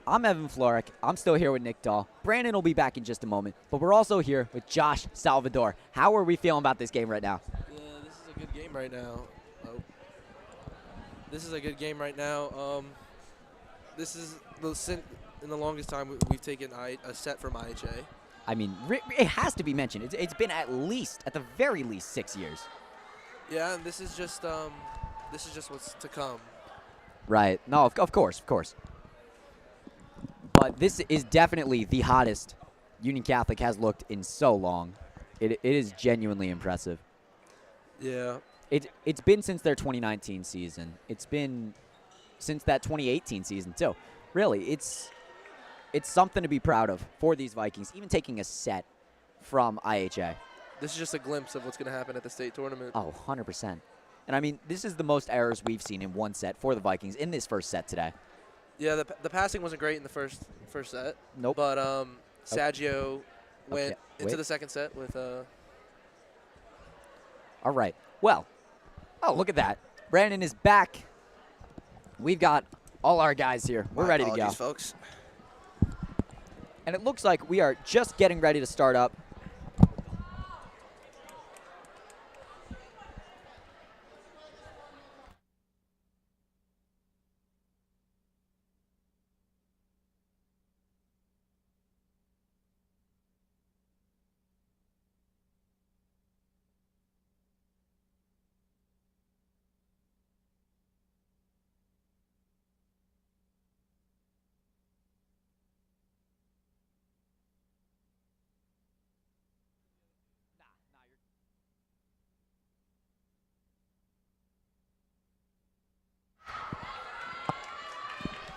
Speaker 1: I'm Evan Florek. I'm still here with Nick Dahl. Brandon will be back in just a moment, but we're also here with Josh Salvador. How are we feeling about this game right now?
Speaker 5: This is a good game right now. This is a good game right now. This is in the longest time we've taken a set from IHA.
Speaker 1: I mean, it has to be mentioned. It's been at the very least 6 years.
Speaker 5: Yeah, and this is just what's to come.
Speaker 1: Right. No, of course. But this is definitely the hottest Union Catholic has looked in so long. It is genuinely impressive.
Speaker 5: Yeah.
Speaker 1: It's been since their 2019 season. It's been since that 2018 season too. Really, it's something to be proud of for these Vikings, even taking a set from IHA.
Speaker 5: This is just a glimpse of what's going to happen at the state tournament.
Speaker 1: Oh, 100%. And I mean, this is the most errors we've seen in one set for the Vikings in this first set today.
Speaker 5: Yeah, the passing wasn't great in the first set.
Speaker 1: Nope.
Speaker 5: But Saggio went into
Speaker 1: wait.
Speaker 5: the second set with
Speaker 1: All right. Well, look at that. Brandon is back. We've got all our guys here. We're ready to go.
Speaker 4: Apologies, folks.
Speaker 1: And it looks like we are just getting ready to start up.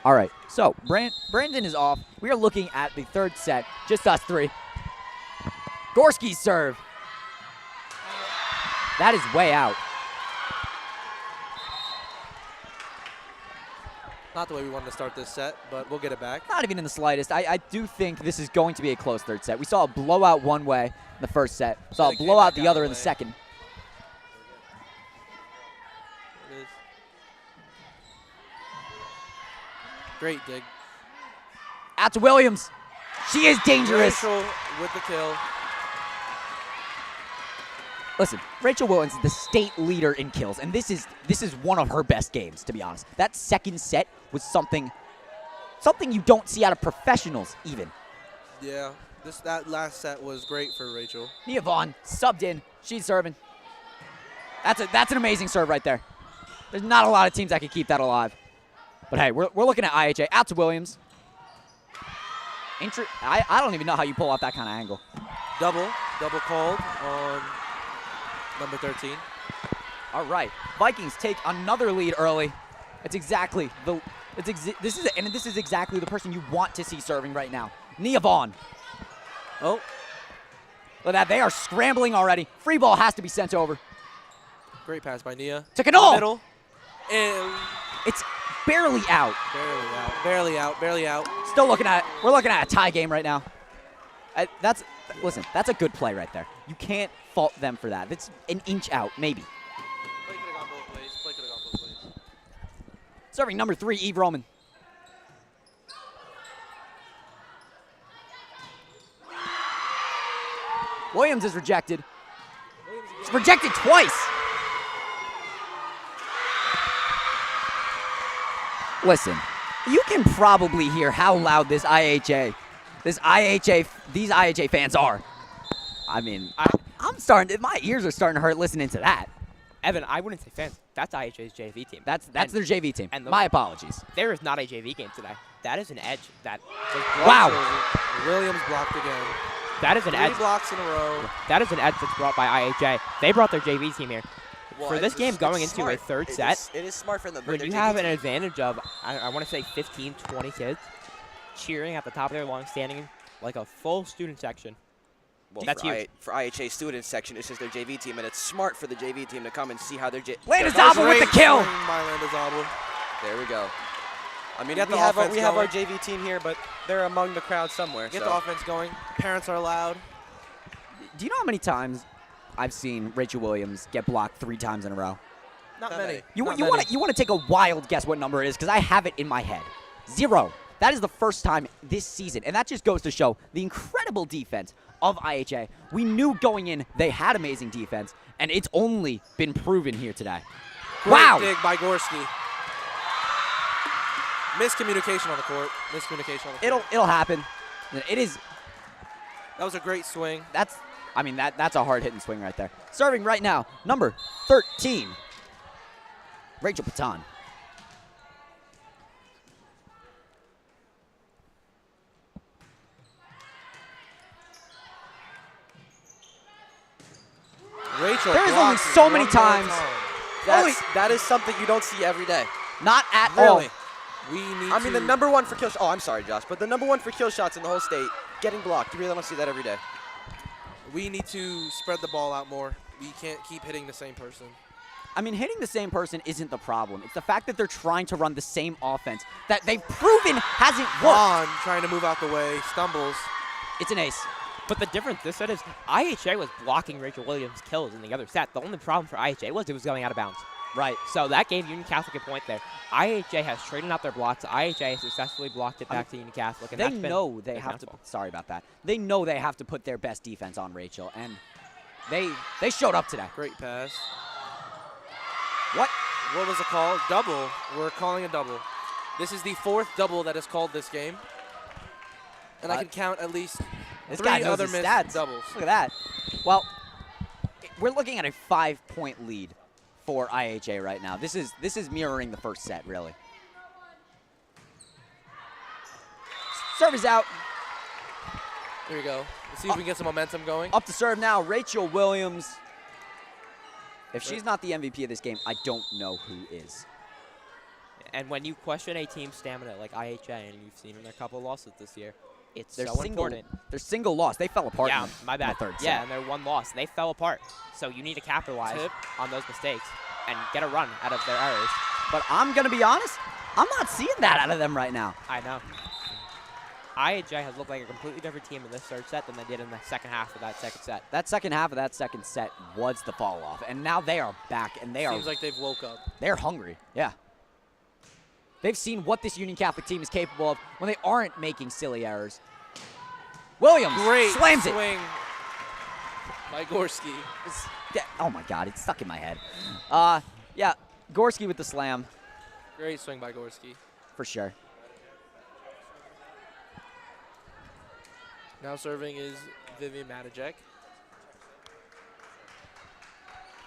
Speaker 1: All right, so Brandon is off. We are looking at the third set, just us three. Gorski's serve. That is way out.
Speaker 5: not the way we wanted to start this set, but we'll get it back.
Speaker 1: Not even in the slightest. I do think this is going to be a close third set. We saw a blowout one way in the first set. Saw a blowout the other in the second.
Speaker 5: It is. Great dig.
Speaker 1: Out to Williams. She is dangerous.
Speaker 5: Rachel with the kill.
Speaker 1: Listen, Rachel Williams is the state leader in kills, and this is one of her best games, to be honest. That second set was something you don't see out of professionals, even.
Speaker 5: Yeah, that last set was great for Rachel.
Speaker 1: Nia Vaughn subbed in. She's serving. That's an amazing serve right there. There's not a lot of teams that can keep that alive. But hey, we're looking at IHA. Out to Williams. I don't even know how you pull off that kind of angle.
Speaker 5: Double called on number 13.
Speaker 1: All right, Vikings take another lead early. This is exactly the person you want to see serving right now. Nia Vaughn. Oh, look at that! They are scrambling already. Free ball has to be sent over.
Speaker 5: Great pass by Nia.
Speaker 1: Took it all.
Speaker 5: Middle. And
Speaker 1: It's barely out.
Speaker 5: Barely out.
Speaker 1: Still looking at. We're looking at a tie game right now. That's a good play right there. You can't fault them for that. That's an inch out, maybe.
Speaker 5: Play could have gone both ways.
Speaker 1: Serving number 3, Eve Roman. Williams is rejected. It's rejected twice. Listen, you can probably hear how loud these IHA fans are. I mean, my ears are starting to hurt listening to that.
Speaker 3: Evan, I wouldn't say fans. That's IHA's JV team.
Speaker 1: That's their JV team.
Speaker 3: And
Speaker 1: my apologies.
Speaker 3: There is not a JV game today. That is an edge.
Speaker 1: Wow.
Speaker 5: Williams blocked again.
Speaker 3: That is an edge.
Speaker 5: 3 blocks in a row.
Speaker 3: That is an edge that's brought by IHA. They brought their JV team here.
Speaker 4: Well,
Speaker 3: for this game going into
Speaker 4: smart.
Speaker 3: a third set,
Speaker 4: It is smart for them.
Speaker 3: when you have an advantage of, I want to say 15, 20 kids cheering at the top of their lungs, standing like a full student section.
Speaker 4: Well,
Speaker 3: That's huge.
Speaker 4: For IHA student section, it's just their JV team, and it's smart for the JV team to come and see how their
Speaker 1: Landazabal with the kill.
Speaker 4: There we go. I mean,
Speaker 5: Get
Speaker 4: we
Speaker 5: the
Speaker 4: have
Speaker 5: offense
Speaker 4: our
Speaker 5: going.
Speaker 4: JV team here, but they're among the crowd somewhere.
Speaker 5: Get
Speaker 4: so.
Speaker 5: the offense going. Parents are loud.
Speaker 1: Do you know how many times I've seen Rachel Williams get blocked 3 times in a row.
Speaker 5: Not
Speaker 4: Not
Speaker 5: many.
Speaker 4: many.
Speaker 1: You
Speaker 5: Not
Speaker 1: want
Speaker 5: many.
Speaker 1: to take a wild guess what number it is because I have it in my head. 0. That is the first time this season, and that just goes to show the incredible defense of IHA. We knew going in they had amazing defense, and it's only been proven here today.
Speaker 5: Great
Speaker 1: Wow!
Speaker 5: dig by Gorski. Miscommunication on the court. Miscommunication on the court.
Speaker 1: It'll happen. It is.
Speaker 5: That was a great swing.
Speaker 1: That's a hard hitting swing right there. Serving right now, number 13, Rachel Patan.
Speaker 5: Rachel.
Speaker 1: There's only
Speaker 5: blocks
Speaker 1: so
Speaker 5: one
Speaker 1: many
Speaker 5: more
Speaker 1: times.
Speaker 5: time.
Speaker 4: That is something you don't see every day.
Speaker 1: Not at
Speaker 4: Really?
Speaker 1: all.
Speaker 5: We need
Speaker 4: I mean, the
Speaker 5: to-
Speaker 4: number 1 for kill shots. Oh, I'm sorry, Josh, but the number 1 for kill shots in the whole state, getting blocked. You really don't see that every day.
Speaker 5: We need to spread the ball out more. We can't keep hitting the same person.
Speaker 1: I mean, hitting the same person isn't the problem. It's the fact that they're trying to run the same offense that they've proven hasn't worked.
Speaker 5: Vaughn trying to move out the way, stumbles.
Speaker 1: It's an ace.
Speaker 3: But the difference this set is IHA was blocking Rachel Williams' kills in the other set. The only problem for IHA was it was going out of bounds.
Speaker 1: Right.
Speaker 3: So that gave Union Catholic a point there. IHA has straightened out their blocks. IHA has successfully blocked it back to Union Catholic. And
Speaker 1: They
Speaker 3: that's been
Speaker 1: know they
Speaker 3: their
Speaker 1: have to.
Speaker 3: downfall.
Speaker 1: Sorry about that. They know they have to put their best defense on Rachel, and they showed up today.
Speaker 5: Great pass.
Speaker 1: What?
Speaker 5: What was the call? Double. We're calling a double. This is the 4th double that is called this game. And I can count at least
Speaker 1: This
Speaker 5: 3
Speaker 1: guy knows
Speaker 5: other
Speaker 1: his
Speaker 5: missed
Speaker 1: stats.
Speaker 5: doubles.
Speaker 1: Look at that. Well, we're looking at a 5-point lead for IHA right now. This is mirroring the first set, really. Serve is out.
Speaker 5: Here we go. Let's see if we can get some momentum going.
Speaker 1: Up to serve now, Rachel Williams. If she's not the MVP of this game, I don't know who is.
Speaker 3: And when you question a team's stamina like IHA, and you've seen in their couple of losses this year, it's
Speaker 1: Their
Speaker 3: so
Speaker 1: single,
Speaker 3: important.
Speaker 1: their single loss, they fell apart.
Speaker 3: Yeah,
Speaker 1: in the,
Speaker 3: my
Speaker 1: in the
Speaker 3: bad.
Speaker 1: third
Speaker 3: Yeah,
Speaker 1: set.
Speaker 3: and their one loss, they fell apart. So you need to capitalize
Speaker 5: Tip.
Speaker 3: on those mistakes and get a run out of their errors.
Speaker 1: But I'm gonna be honest, I'm not seeing that out of them right now.
Speaker 3: I know. IHA has looked like a completely different team in this third set than they did in the second half of that second set.
Speaker 1: That second half of that second set was the fall off, and now they are back and
Speaker 5: Seems like they've woke up.
Speaker 1: they're hungry. Yeah. They've seen what this Union Catholic team is capable of when they aren't making silly errors. Williams
Speaker 5: Great
Speaker 1: slams it.
Speaker 5: swing by Gorski.
Speaker 1: Oh my God, it's stuck in my head. Yeah, Gorski with the slam
Speaker 5: Great swing by Gorski.
Speaker 1: for sure.
Speaker 5: Now serving is Vivian Matajek.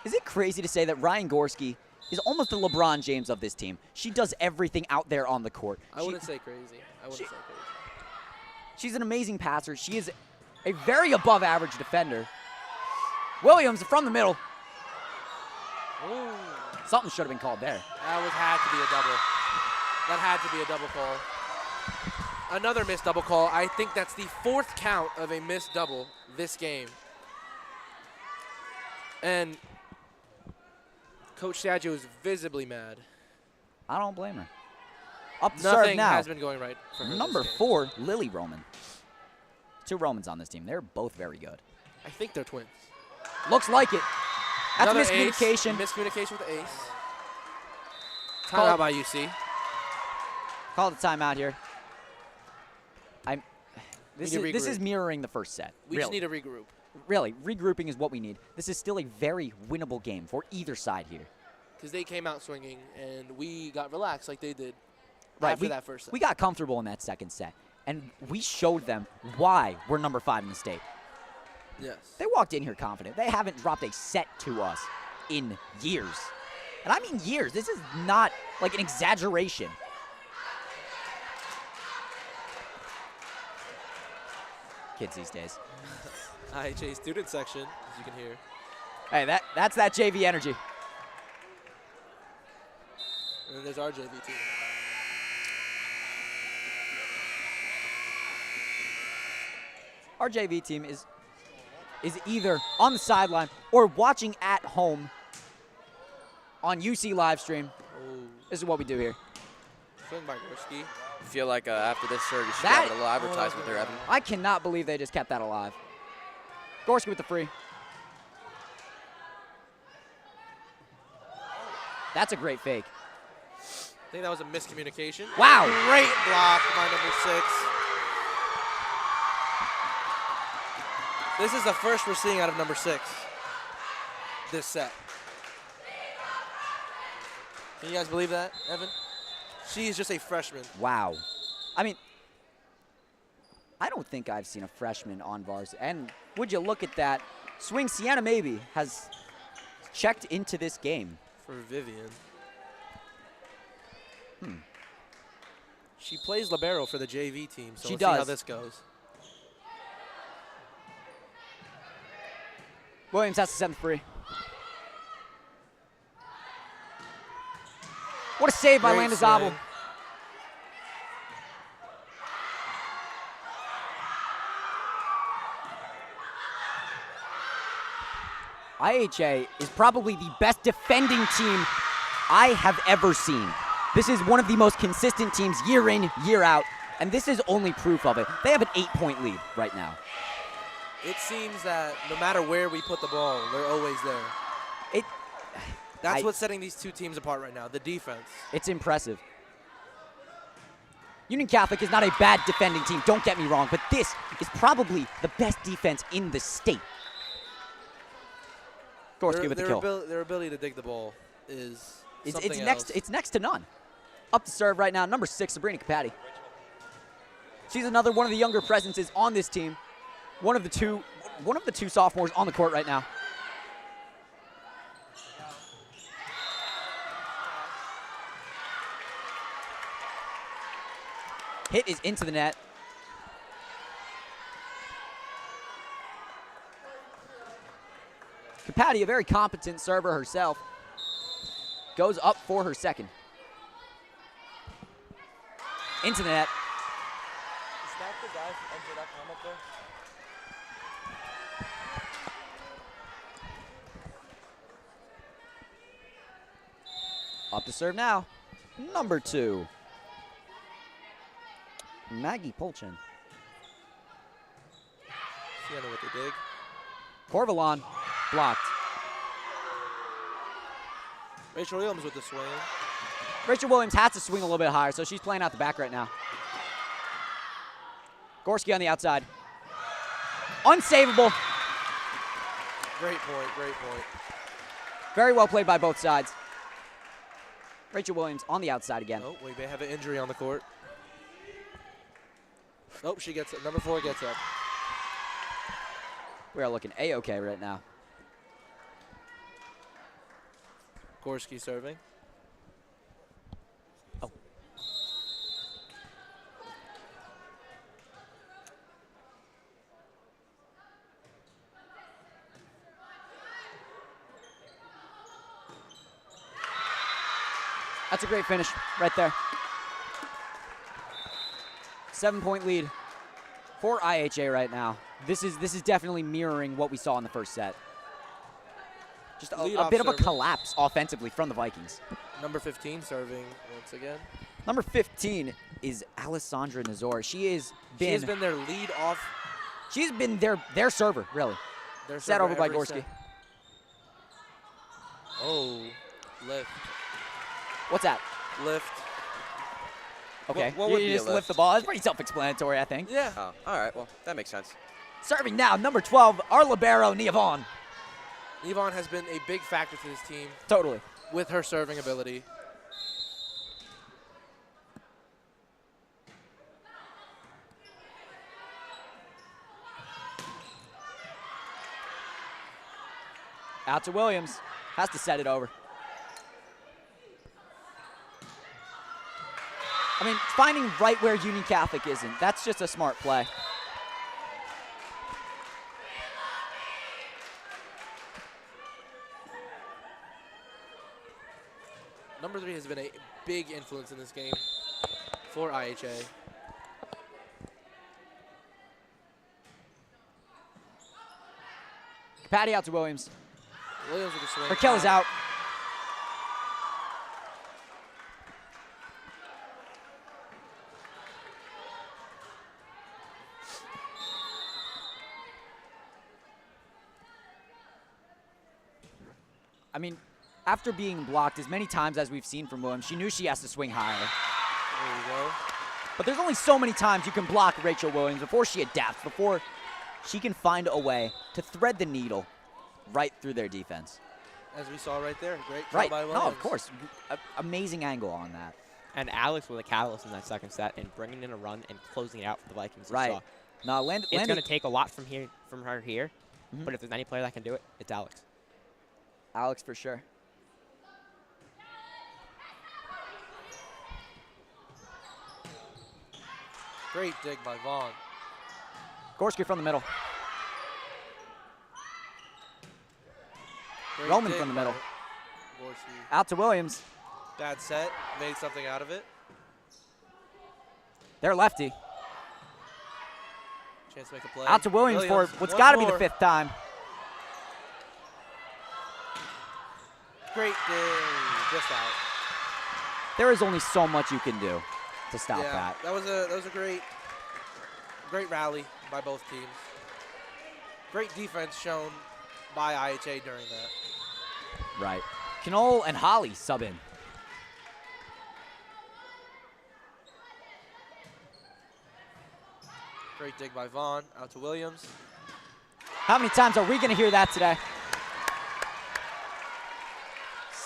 Speaker 1: Is it crazy to say that Ryan Gorski is almost the LeBron James of this team? She does everything out there on the court.
Speaker 5: I wouldn't say crazy. I wouldn't say crazy.
Speaker 1: She's an amazing passer. She is a very above average defender. Williams from the middle.
Speaker 5: Ooh,
Speaker 1: Something should have been called there.
Speaker 5: had to be a double. That had to be a double call. Another missed double call. I think that's the 4th count of a missed double this game. And Coach Saggio is visibly mad.
Speaker 1: I don't blame her. Up to serve
Speaker 5: Nothing
Speaker 1: now.
Speaker 5: has been going right for her.
Speaker 1: Number
Speaker 5: this game.
Speaker 1: 4, Lily Roman. 2 Romans on this team. They're both very good.
Speaker 5: I think they're twins.
Speaker 1: Looks like it. That's
Speaker 5: Another
Speaker 1: miscommunication.
Speaker 5: Ace. Miscommunication with the ace.
Speaker 1: Call-
Speaker 5: Timeout by UC.
Speaker 1: Call the timeout here. This
Speaker 5: need to
Speaker 1: is
Speaker 5: regroup.
Speaker 1: mirroring the first set.
Speaker 5: We
Speaker 1: really.
Speaker 5: just need to regroup.
Speaker 1: Really, regrouping is what we need. This is still a very winnable game for either side here.
Speaker 5: Because they came out swinging, and we got relaxed like they did
Speaker 1: Right,
Speaker 5: after that first set.
Speaker 1: We got comfortable in that second set, and we showed them why we're number 5 in the state.
Speaker 5: Yes.
Speaker 1: They walked in here confident. They haven't dropped a set to us in years. And I mean years. This is not like an exaggeration. Kids these days.
Speaker 5: IHA student section, as you can hear.
Speaker 1: Hey, that's that JV energy.
Speaker 5: And then there's our JV team.
Speaker 1: Our JV team is either on the sideline or watching at home on UC live stream.
Speaker 5: Oh,
Speaker 1: This is what we do here.
Speaker 5: swing by Gorski.
Speaker 2: I feel like after this serve, you should
Speaker 1: That-
Speaker 2: have a little advertisement there, Evan.
Speaker 1: I cannot believe they just kept that alive. Gorski with the free. That's a great fake.
Speaker 5: I think that was a miscommunication.
Speaker 1: Wow.
Speaker 5: Great block by number 6. This is the first we're seeing out of number 6 this set. Can you guys believe that, Evan? She's just a freshman.
Speaker 1: Wow. I mean, I don't think I've seen a freshman on Varsity. And would you look at that? Swing Sienna maybe has checked into this game.
Speaker 5: For Vivian. She plays libero for the JV team, so
Speaker 1: She
Speaker 5: let's see how
Speaker 1: does.
Speaker 5: this goes.
Speaker 1: Williams has to set them free. What a save by
Speaker 5: Great
Speaker 1: Landazabal.
Speaker 5: swing.
Speaker 1: IHA is probably the best defending team I have ever seen. This is one of the most consistent teams year in, year out, and this is only proof of it. They have an 8-point lead right now.
Speaker 5: It seems that no matter where we put the ball, they're always there. That's what's setting these two teams apart right now, the defense.
Speaker 1: It's impressive. Union Catholic is not a bad defending team, don't get me wrong, but this is probably the best defense in the state. Gorski with the kill.
Speaker 5: Their ability to dig the ball is something
Speaker 1: It's next to none. Up to serve right now, number 6, Sabrina Capatti. She's another one of the younger presences on this team. One of the two sophomores on the court right now. Hit is into the net. Capatti, a very competent server herself, goes up for her second. Into the net.
Speaker 5: Is that the guy from NJ.com up there?
Speaker 1: Up to serve now. Number 2. Maggie Polchin.
Speaker 5: Sienna with the dig.
Speaker 1: Corvalon blocked.
Speaker 5: Rachel Williams with the swing.
Speaker 1: Rachel Williams has to swing a little bit higher, so she's playing out the back right now. Gorski on the outside. Unsavable.
Speaker 5: Great point, great point.
Speaker 1: Very well played by both sides. Rachel Williams on the outside again.
Speaker 5: Oh, we may have an injury on the court. Nope, she gets it. Number 4 gets up.
Speaker 1: We are looking A-okay right now.
Speaker 5: Gorski serving.
Speaker 1: Oh. That's a great finish right there. 7-point lead for IHA right now. This is definitely mirroring what we saw in the first set. Just a bit of a collapse offensively from the Vikings.
Speaker 5: Number 15 serving once again.
Speaker 1: Number 15 is Alessandra Nazor. She has
Speaker 5: She has been their lead off.
Speaker 1: She's been their server, really.
Speaker 5: Their
Speaker 1: Set
Speaker 5: server
Speaker 1: over by
Speaker 5: every
Speaker 1: Gorski.
Speaker 5: set. Oh, lift.
Speaker 1: What's that?
Speaker 5: Lift.
Speaker 1: Okay,
Speaker 4: What would
Speaker 1: you
Speaker 4: be a
Speaker 1: just lift
Speaker 4: lift?
Speaker 1: the ball. It's pretty self-explanatory, I think.
Speaker 5: Yeah.
Speaker 4: Oh, all right. Well, that makes sense.
Speaker 1: Serving now, number 12, our libero, Nia Vaughn.
Speaker 5: Yvonne has been a big factor to this team
Speaker 1: Totally.
Speaker 5: with her serving ability.
Speaker 1: Out to Williams. Has to set it over. I mean, finding right where Union Catholic isn't, that's just a smart play.
Speaker 5: Number 3 has been a big influence in this game for IHA.
Speaker 1: Patty out to Williams.
Speaker 5: Williams with a swing.
Speaker 1: Raquel is out. I mean, after being blocked as many times as we've seen from Williams, she knew she has to swing higher.
Speaker 5: There you go.
Speaker 1: But there's only so many times you can block Rachel Williams before she adapts, before she can find a way to thread the needle right through their defense.
Speaker 5: As we saw right there. Great job
Speaker 1: Right.
Speaker 5: by Williams.
Speaker 1: No, of course. Amazing angle on that.
Speaker 3: And Alex was a catalyst in that second set and bringing in a run and closing it out for the Vikings. You
Speaker 1: Right.
Speaker 3: saw.
Speaker 1: No,
Speaker 3: It's going to take a lot from her here, but if there's any player that can do it, it's Alex.
Speaker 1: Alex for sure.
Speaker 5: Great dig by Vaughn.
Speaker 1: Gorski from the middle.
Speaker 5: Great
Speaker 1: Roman
Speaker 5: dig
Speaker 1: from the middle.
Speaker 5: by Gorski.
Speaker 1: Out to Williams.
Speaker 5: Bad set. Made something out of it.
Speaker 1: They're lefty.
Speaker 5: Chance to make a play.
Speaker 1: Out to Williams for what's
Speaker 5: One
Speaker 1: got to be the
Speaker 5: more.
Speaker 1: 5th time.
Speaker 5: Great dig. Just out.
Speaker 1: There is only so much you can do to stop
Speaker 5: Yeah,
Speaker 1: that.
Speaker 5: was a great rally by both teams. Great defense shown by IHA during that.
Speaker 1: Right. Knoll and Holly sub in.
Speaker 5: Great dig by Vaughn. Out to Williams.
Speaker 1: How many times are we going to hear that today?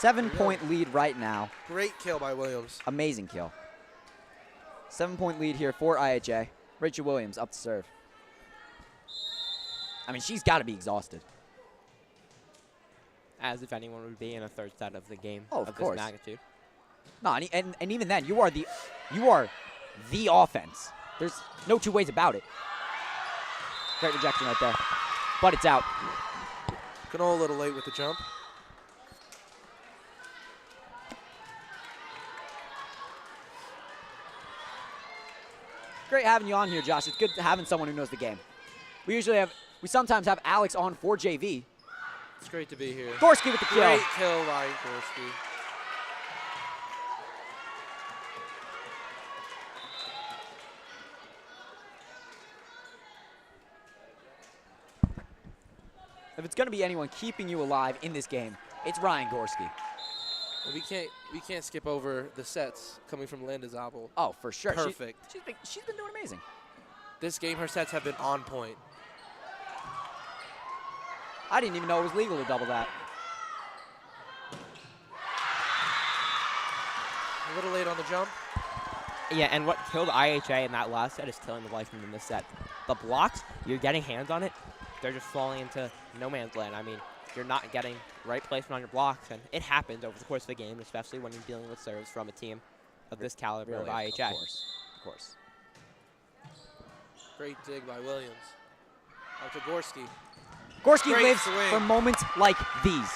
Speaker 1: 7-point lead right now.
Speaker 5: Great kill by Williams.
Speaker 1: Amazing kill. 7-point lead here for IHA. Rachel Williams up to serve. I mean, she's got to be exhausted.
Speaker 3: As if anyone would be in a third set of the game
Speaker 1: Oh, of
Speaker 3: of
Speaker 1: course.
Speaker 3: this magnitude.
Speaker 1: No, and even then, you are the offense. There's no two ways about it. Great rejection right there. But it's out.
Speaker 5: Cano a little late with the jump.
Speaker 1: Great having you on here, Josh. It's good having someone who knows the game. We sometimes have Alex on for JV.
Speaker 5: It's great to be here.
Speaker 1: Gorski with the kill.
Speaker 5: Great kill by Gorski.
Speaker 1: If it's going to be anyone keeping you alive in this game, it's Ryan Gorski.
Speaker 5: We can't skip over the sets coming from Linda Zabel.
Speaker 1: Oh, for sure.
Speaker 5: Perfect.
Speaker 1: She's been doing amazing.
Speaker 5: This game, her sets have been on point.
Speaker 1: I didn't even know it was legal to double that.
Speaker 5: A little late on the jump.
Speaker 3: Yeah, and what killed IHA in that last set is killing the Vikings in this set. The blocks, you're getting hands on it, they're just falling into no man's land. I mean, you're not getting right placement on your blocks, and it happens over the course of the game, especially when you're dealing with serves from a team of this caliber
Speaker 1: Really,
Speaker 3: of IHA.
Speaker 1: Of course.
Speaker 5: Great dig by Williams. Out to Gorski.
Speaker 1: Gorski
Speaker 5: Great
Speaker 1: lives
Speaker 5: swing.
Speaker 1: for moments like these,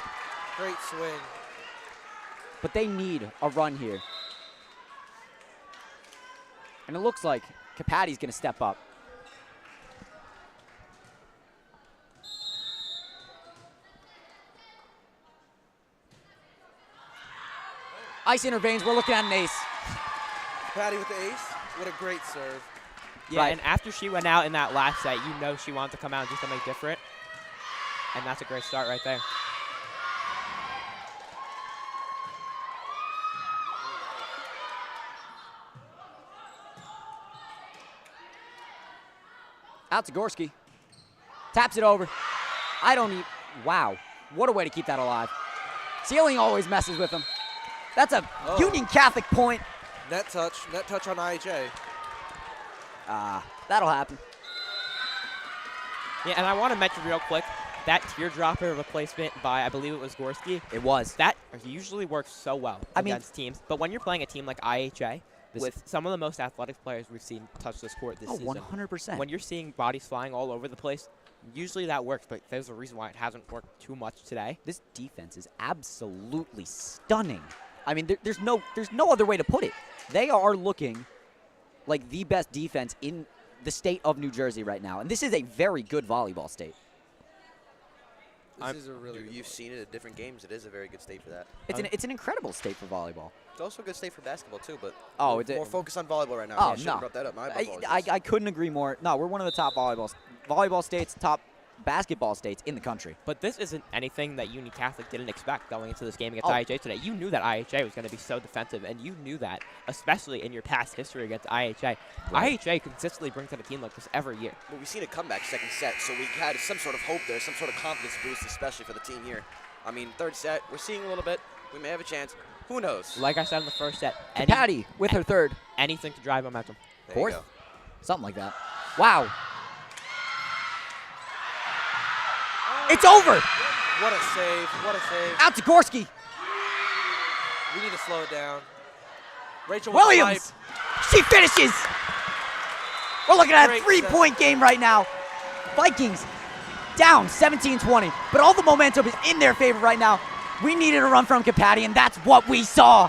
Speaker 5: Great swing.
Speaker 1: but they need a run here. And it looks like Capati's going to step up. Ice intervenes. We're looking at an ace.
Speaker 5: Patty with the ace. What a great serve.
Speaker 3: Yeah,
Speaker 1: Right.
Speaker 3: and after she went out in that last set, you know she wanted to come out and do something different. And that's a great start right there.
Speaker 1: Out to Gorski. Taps it over. Wow. What a way to keep that alive. Ceiling always messes with him. That's a Union Catholic point.
Speaker 5: Net touch on IHA.
Speaker 1: That'll happen.
Speaker 3: Yeah, and I want to mention real quick, that teardropper replacement by, I believe it was Gorski,
Speaker 1: It was.
Speaker 3: that usually works so well
Speaker 1: I mean-
Speaker 3: against teams. But when you're playing a team like IHA,
Speaker 1: This-
Speaker 3: with some of the most athletic players we've seen touch this court this
Speaker 1: Oh,
Speaker 3: season,
Speaker 1: 100%.
Speaker 3: when you're seeing bodies flying all over the place, usually that works, but there's a reason why it hasn't worked too much today.
Speaker 1: This defense is absolutely stunning. I mean, there's no other way to put it. They are looking like the best defense in the state of New Jersey right now. And this is a very good volleyball state.
Speaker 5: This is a really good
Speaker 4: You've
Speaker 5: one.
Speaker 4: seen it at different games. It is a very good state for that.
Speaker 1: It's an incredible state for volleyball.
Speaker 4: It's also a good state for basketball too, but
Speaker 1: Oh,
Speaker 4: we're
Speaker 1: it's
Speaker 4: more focused on volleyball right now.
Speaker 1: Oh,
Speaker 4: I should have
Speaker 1: no.
Speaker 4: brought that up. My apologies.
Speaker 1: I couldn't agree more. No, we're one of the top volleyball states, top basketball states in the country.
Speaker 3: But this isn't anything that Union Catholic didn't expect going into this game against
Speaker 1: Oh.
Speaker 3: IHA today. You knew that IHA was going to be so defensive, and you knew that, especially in your past history against IHA.
Speaker 1: Right.
Speaker 3: IHA consistently brings out a team like this every year.
Speaker 4: Well, we've seen a comeback second set, so we had some sort of hope there, some sort of confidence boost, especially for the team here. I mean, third set, we're seeing a little bit. We may have a chance. Who knows?
Speaker 3: Like I said in the first set,
Speaker 1: Patty with her third.
Speaker 3: anything to drive momentum.
Speaker 4: There you
Speaker 1: Fourth?
Speaker 4: go.
Speaker 1: Something like that. Wow. It's over.
Speaker 5: What a save. What a save.
Speaker 1: Out to Gorski.
Speaker 5: We need to slow it down. Rachel with the
Speaker 1: Williams. She finishes. We're looking at a
Speaker 5: Great
Speaker 1: three-point game right now. Vikings down 17-20, but all the momentum is in their favor right now. We needed a run from Capati, and that's what we saw.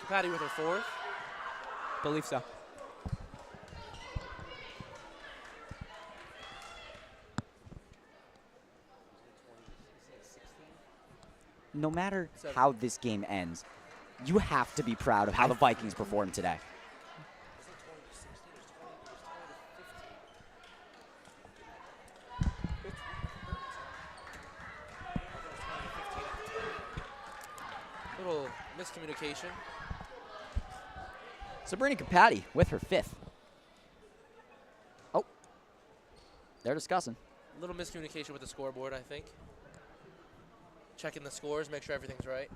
Speaker 5: Patty with her fourth.
Speaker 3: Believe so.
Speaker 1: No matter how this game ends, you have to be proud of how the Vikings performed today.
Speaker 5: Little miscommunication.
Speaker 1: Sabrina Capati with her fifth. Oh, they're discussing.
Speaker 5: Little miscommunication with the scoreboard, I think. Checking the scores, make sure everything's right.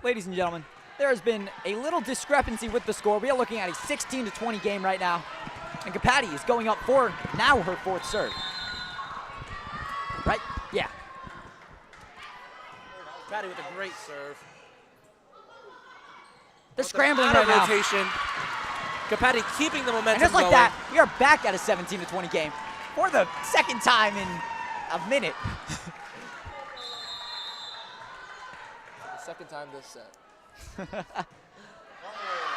Speaker 1: ladies and gentlemen, there has been a little discrepancy with the score. We are looking at a 16-20 game right now. And Kapati is going up for now her 4th serve. Right? Yeah.
Speaker 5: Patty with a great serve.
Speaker 1: They're scrambling right now.
Speaker 5: Rotation. Kapati keeping the momentum
Speaker 1: And just like
Speaker 5: going.
Speaker 1: that, we are back at a 17-20 game for the 2nd time in a minute.
Speaker 5: The 2nd time this set.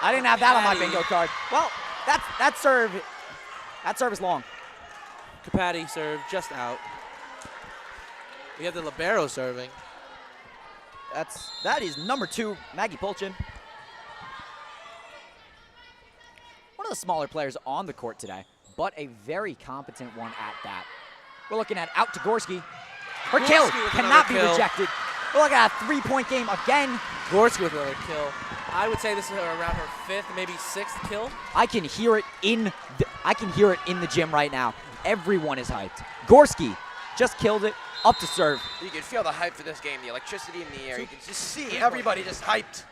Speaker 1: I didn't have that on my bingo card. Well, that serve is long.
Speaker 5: Kapati serve just out. We have the libero serving.
Speaker 1: That is number 2, Maggie Polchin. One of the smaller players on the court today, but a very competent one at that. We're looking at out to Gorski. Her kill
Speaker 5: Gorski with
Speaker 1: cannot be
Speaker 5: another kill.
Speaker 1: rejected. We're looking at a 3-point game again.
Speaker 5: Gorski with another kill. I would say this is around her 5th, maybe 6th kill.
Speaker 1: I can hear it in the gym right now. Everyone is hyped. Gorski just killed it. Up to serve.
Speaker 4: You can feel the hype for this game, the electricity in the air. You can just see everybody just hyped.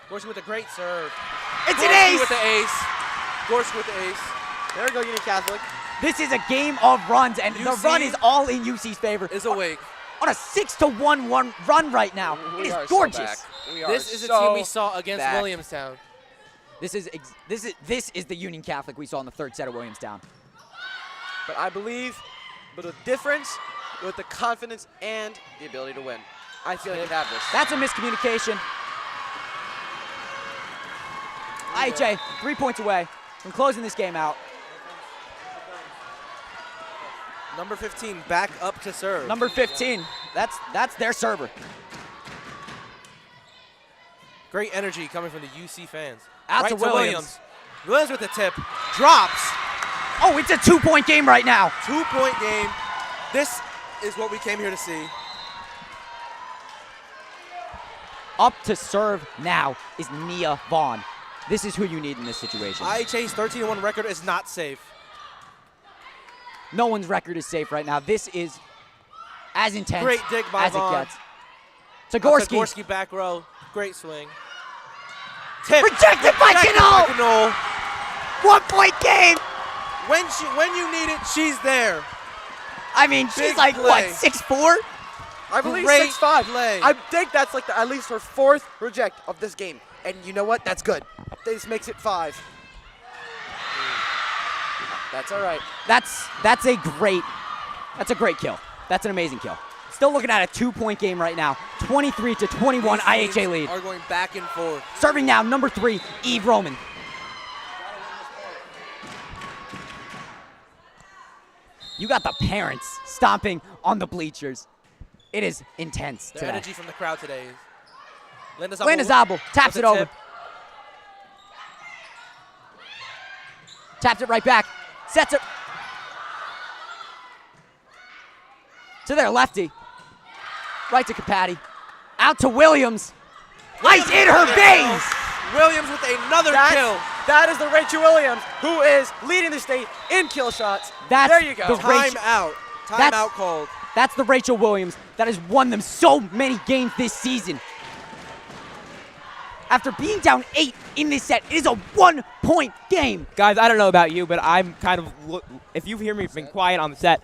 Speaker 5: Gorski with a great serve.
Speaker 1: It's
Speaker 5: Gorski
Speaker 1: an ace!
Speaker 5: with the ace. Gorski with the ace.
Speaker 4: There we go, Union Catholic.
Speaker 1: This is a game of runs, and the
Speaker 5: UC
Speaker 1: run is all in UC's favor.
Speaker 5: Is awake.
Speaker 1: On a 6-1 run right now.
Speaker 4: We
Speaker 1: It is
Speaker 4: are so
Speaker 1: gorgeous.
Speaker 4: back. We are
Speaker 5: This is a
Speaker 4: so
Speaker 5: team we saw against
Speaker 4: back.
Speaker 5: Williamstown.
Speaker 1: This is the Union Catholic we saw in the 3rd set of Williamstown.
Speaker 4: But I believe, but the difference with the confidence and the ability to win. I feel like we have this.
Speaker 1: That's a miscommunication. IHA 3 points away from closing this game out.
Speaker 5: Number 15 back up to serve.
Speaker 1: Number 15, that's their server.
Speaker 5: Great energy coming from the UC fans.
Speaker 1: Out
Speaker 5: right
Speaker 1: to Williams.
Speaker 5: Williams with the tip. Drops.
Speaker 1: Oh, it's a 2-point game right now.
Speaker 5: 2-point game. This is what we came here to see.
Speaker 1: Up to serve now is Nia Vaughn. This is who you need in this situation.
Speaker 5: IHA's 13-1 record is not safe.
Speaker 1: No one's record is safe right now. This is as intense
Speaker 5: Great dig by
Speaker 1: as
Speaker 5: Vaughn.
Speaker 1: it gets. Zagorski.
Speaker 5: Gorski back row. Great swing. Tip.
Speaker 1: Rejected by Canole.
Speaker 5: Canole.
Speaker 1: 1-point game.
Speaker 5: When you need it, she's there.
Speaker 1: I mean, she's
Speaker 5: Big
Speaker 1: like,
Speaker 5: play.
Speaker 1: what, 6'4"?
Speaker 4: I believe
Speaker 5: Great
Speaker 4: 6'5".
Speaker 5: play.
Speaker 4: I think that's like at least her 4th reject of this game. And you know what? That's good. This makes it 5. That's all right.
Speaker 1: That's a great kill. That's an amazing kill. Still looking at a 2-point game right now. 23-21
Speaker 5: These
Speaker 1: IHA
Speaker 5: games
Speaker 1: lead.
Speaker 5: are going back and forth.
Speaker 1: Serving now, number 3, Eve Roman. You got the parents stomping on the bleachers. It is intense
Speaker 5: The
Speaker 1: today.
Speaker 5: energy from the crowd today. Linda
Speaker 1: Zabel taps
Speaker 5: with
Speaker 1: it
Speaker 5: a
Speaker 1: over.
Speaker 5: tip.
Speaker 1: Taps it right back. Sets it to their lefty. Right to Kapati. Out to Williams. Ice in her veins.
Speaker 5: Williams with another kill.
Speaker 4: That is the Rachel Williams, who is leading the state in kill shots.
Speaker 1: That's
Speaker 4: there you go.
Speaker 1: the
Speaker 5: Time out. Time
Speaker 1: That's-
Speaker 5: out called.
Speaker 1: That's the Rachel Williams that has won them so many games this season. After being down 8 in this set, it is a 1-point game.
Speaker 3: Guys, I don't know about you, but I'm kind of, if you hear me being quiet on the set,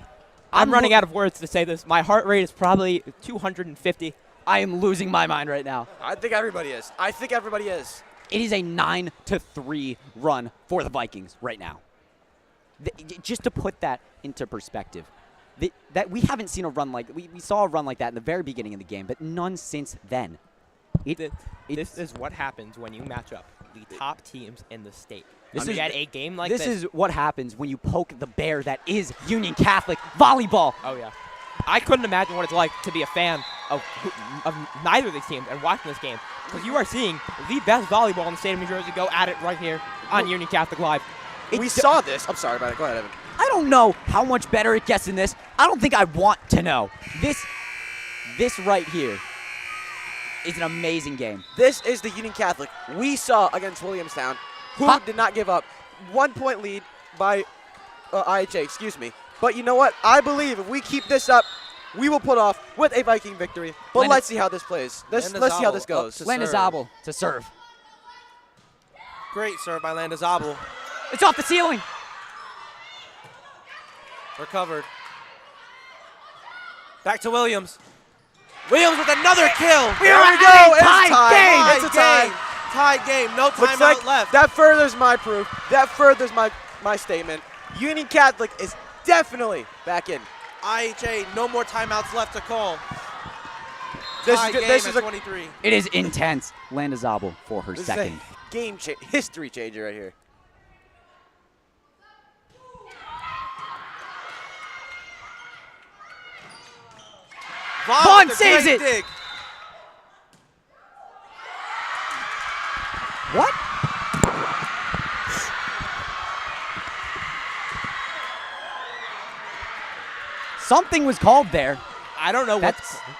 Speaker 3: I'm running out of words to say this. My heart rate is probably 250.
Speaker 1: I am losing my mind right now.
Speaker 4: I think everybody is. I think everybody is.
Speaker 1: It is a 9-3 run for the Vikings right now. Just to put that into perspective, that we haven't seen a run like we saw a run like that in the very beginning of the game, but none since then.
Speaker 3: This is what happens when you match up the top teams in the state.
Speaker 1: This
Speaker 3: You
Speaker 1: is-
Speaker 3: get a game like
Speaker 1: This
Speaker 3: this.
Speaker 1: is what happens when you poke the bear that is Union Catholic volleyball.
Speaker 3: Oh, yeah. I couldn't imagine what it's like to be a fan of neither of these teams and watching this game. Because you are seeing the best volleyball in the state of New Jersey go at it right here on Union Catholic Live.
Speaker 4: We saw this. I'm sorry about it. Go ahead, Evan.
Speaker 1: I don't know how much better it gets than this. I don't think I want to know. This right here is an amazing game.
Speaker 4: This is the Union Catholic we saw against Williamstown, who
Speaker 1: Huh?
Speaker 4: did not give up. 1-point lead by IHA, excuse me. But you know what? I believe if we keep this up, we will put off with a Viking victory. But
Speaker 1: Landis-
Speaker 4: let's see how this plays. Let's see how this goes.
Speaker 1: Landazabal to serve.
Speaker 6: Great serve by Landazabal.
Speaker 1: It's off the ceiling.
Speaker 6: Recovered. Back to Williams. Williams with another kill.
Speaker 4: Here we go. It's
Speaker 1: tied
Speaker 4: tied.
Speaker 1: game.
Speaker 4: It's a tie.
Speaker 6: Tied game. No
Speaker 4: Looks
Speaker 6: timeout
Speaker 4: like
Speaker 6: left.
Speaker 4: that furthers my proof. That furthers my statement. Union Catholic is definitely back in.
Speaker 6: IHA, no more timeouts left to call.
Speaker 4: This
Speaker 6: Tied
Speaker 4: is,
Speaker 6: game
Speaker 4: this
Speaker 6: at
Speaker 4: is a
Speaker 6: 23.
Speaker 1: It is intense. Landazabal for her
Speaker 4: This
Speaker 1: second.
Speaker 4: is a history changer right here.
Speaker 1: Vaughn
Speaker 6: with a
Speaker 1: saves
Speaker 6: great
Speaker 1: it.
Speaker 6: dig.
Speaker 1: What? Something was called there.
Speaker 3: I don't know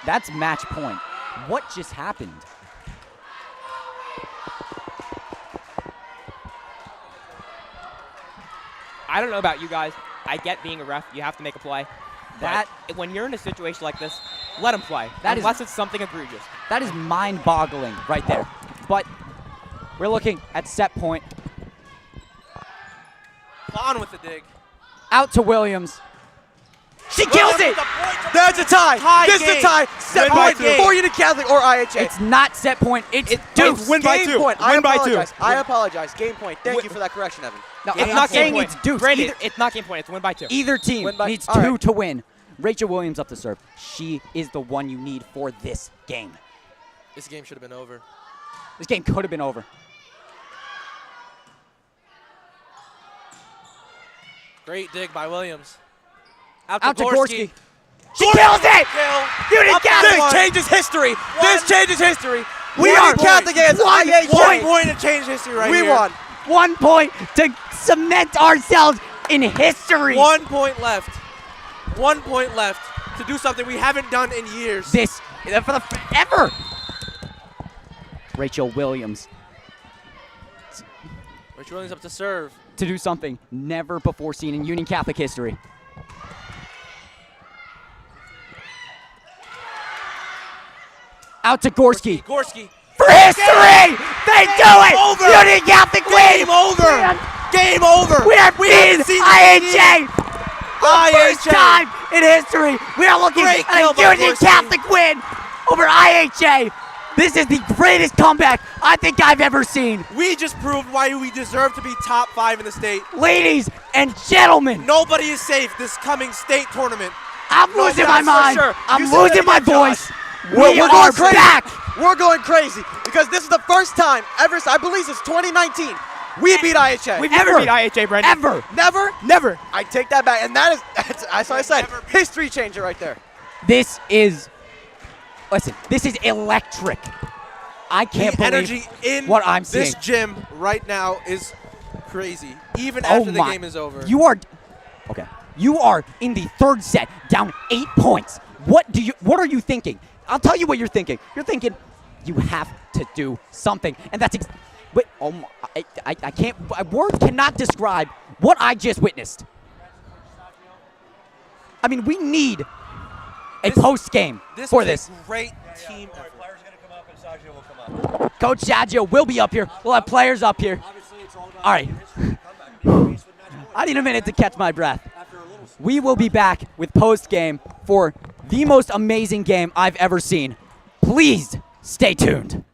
Speaker 1: That's match point. What just happened?
Speaker 3: I don't know about you guys. I get being a ref, you have to make a play.
Speaker 1: That
Speaker 3: But when you're in a situation like this, let him play.
Speaker 1: That is-
Speaker 3: unless it's something egregious.
Speaker 1: that is mind-boggling right there. But we're looking at set point.
Speaker 6: Vaughn with the dig.
Speaker 1: Out to Williams. She kills it.
Speaker 4: That's a tie.
Speaker 6: Tie
Speaker 4: This is a
Speaker 6: game.
Speaker 4: tie. Set
Speaker 6: Win by
Speaker 4: point
Speaker 6: two.
Speaker 4: for Union Catholic or IHA.
Speaker 1: It's not set point. It's deuce.
Speaker 6: win by
Speaker 4: Game
Speaker 6: two.
Speaker 4: point. I
Speaker 6: Win by two.
Speaker 4: apologize. I apologize. Game point. Thank you for that correction, Evan.
Speaker 1: No,
Speaker 3: It's
Speaker 1: I'm
Speaker 3: not
Speaker 1: saying
Speaker 3: game
Speaker 1: it's
Speaker 3: point.
Speaker 1: deuce.
Speaker 3: Granted,
Speaker 1: Either,
Speaker 3: it's not game point. It's win by 2.
Speaker 1: either team
Speaker 4: Win by-
Speaker 1: needs
Speaker 4: all
Speaker 1: 2
Speaker 4: right.
Speaker 1: to win. Rachel Williams up to serve. She is the one you need for this game.
Speaker 5: This game should have been over.
Speaker 1: This game could have been over.
Speaker 6: Great dig by Williams.
Speaker 1: Out to Gorski. She
Speaker 6: Gorski
Speaker 1: kills it.
Speaker 6: kill.
Speaker 1: Union
Speaker 6: Up to
Speaker 1: Catholic.
Speaker 4: This
Speaker 6: one.
Speaker 4: changes history. This changes history.
Speaker 1: We
Speaker 4: Union
Speaker 1: are
Speaker 4: Catholic against
Speaker 1: one
Speaker 4: IHA.
Speaker 6: 1 point to change history right
Speaker 4: We
Speaker 6: here.
Speaker 4: won.
Speaker 1: 1 point to cement ourselves in history.
Speaker 6: 1 point left. 1 point left to do something we haven't done in years.
Speaker 1: This for the ever. Rachel Williams
Speaker 6: Rich Williams up to serve.
Speaker 1: to do something never before seen in Union Catholic history. Out to Gorski
Speaker 6: Gorski.
Speaker 1: for history. They do it.
Speaker 6: over.
Speaker 1: Union Catholic wins.
Speaker 6: Game over. Game over.
Speaker 1: We are
Speaker 6: We
Speaker 1: beating
Speaker 6: haven't seen
Speaker 1: IHA. First
Speaker 6: IHA.
Speaker 1: time in history, we are looking
Speaker 6: Great
Speaker 1: at
Speaker 6: kill
Speaker 1: a
Speaker 6: by
Speaker 1: Union
Speaker 6: Gorski.
Speaker 1: Catholic win over IHA. This is the greatest comeback I think I've ever seen.
Speaker 6: We just proved why we deserve to be top 5 in the state.
Speaker 1: Ladies and gentlemen,
Speaker 6: Nobody is safe this coming state tournament.
Speaker 1: I'm losing my
Speaker 4: that's for
Speaker 1: mind.
Speaker 4: sure.
Speaker 1: I'm
Speaker 4: You said
Speaker 1: losing
Speaker 4: that
Speaker 1: my
Speaker 4: again,
Speaker 1: voice.
Speaker 4: Josh.
Speaker 1: We
Speaker 4: We're
Speaker 1: are
Speaker 4: going crazy.
Speaker 1: back.
Speaker 4: We're going crazy because this is the first time ever, I believe since 2019, we beat IHA.
Speaker 3: We've
Speaker 1: Ever.
Speaker 3: never beat IHA, Brendan.
Speaker 1: Ever.
Speaker 4: Never?
Speaker 3: Never.
Speaker 4: I take that back. And that's what I said. History changer right there.
Speaker 1: This is, listen, this is electric. I can't
Speaker 6: The
Speaker 1: believe
Speaker 6: energy in
Speaker 1: what I'm
Speaker 6: this
Speaker 1: seeing.
Speaker 6: gym right now is crazy. Even
Speaker 1: Oh
Speaker 6: after the
Speaker 1: my.
Speaker 6: game is over.
Speaker 1: You are, okay. You are in the third set, down 8 points. What are you thinking? I'll tell you what you're thinking. You're thinking, you have to do something, and that's. Wait, oh my, I can't. Words cannot describe what I just witnessed. I mean, we need a post game for
Speaker 6: was
Speaker 1: this.
Speaker 6: a great team effort.
Speaker 1: Coach Saggio will be up here. We'll have players up here. All right. I need a minute to catch my breath. We will be back with post game for the most amazing game I've ever seen. Please stay tuned.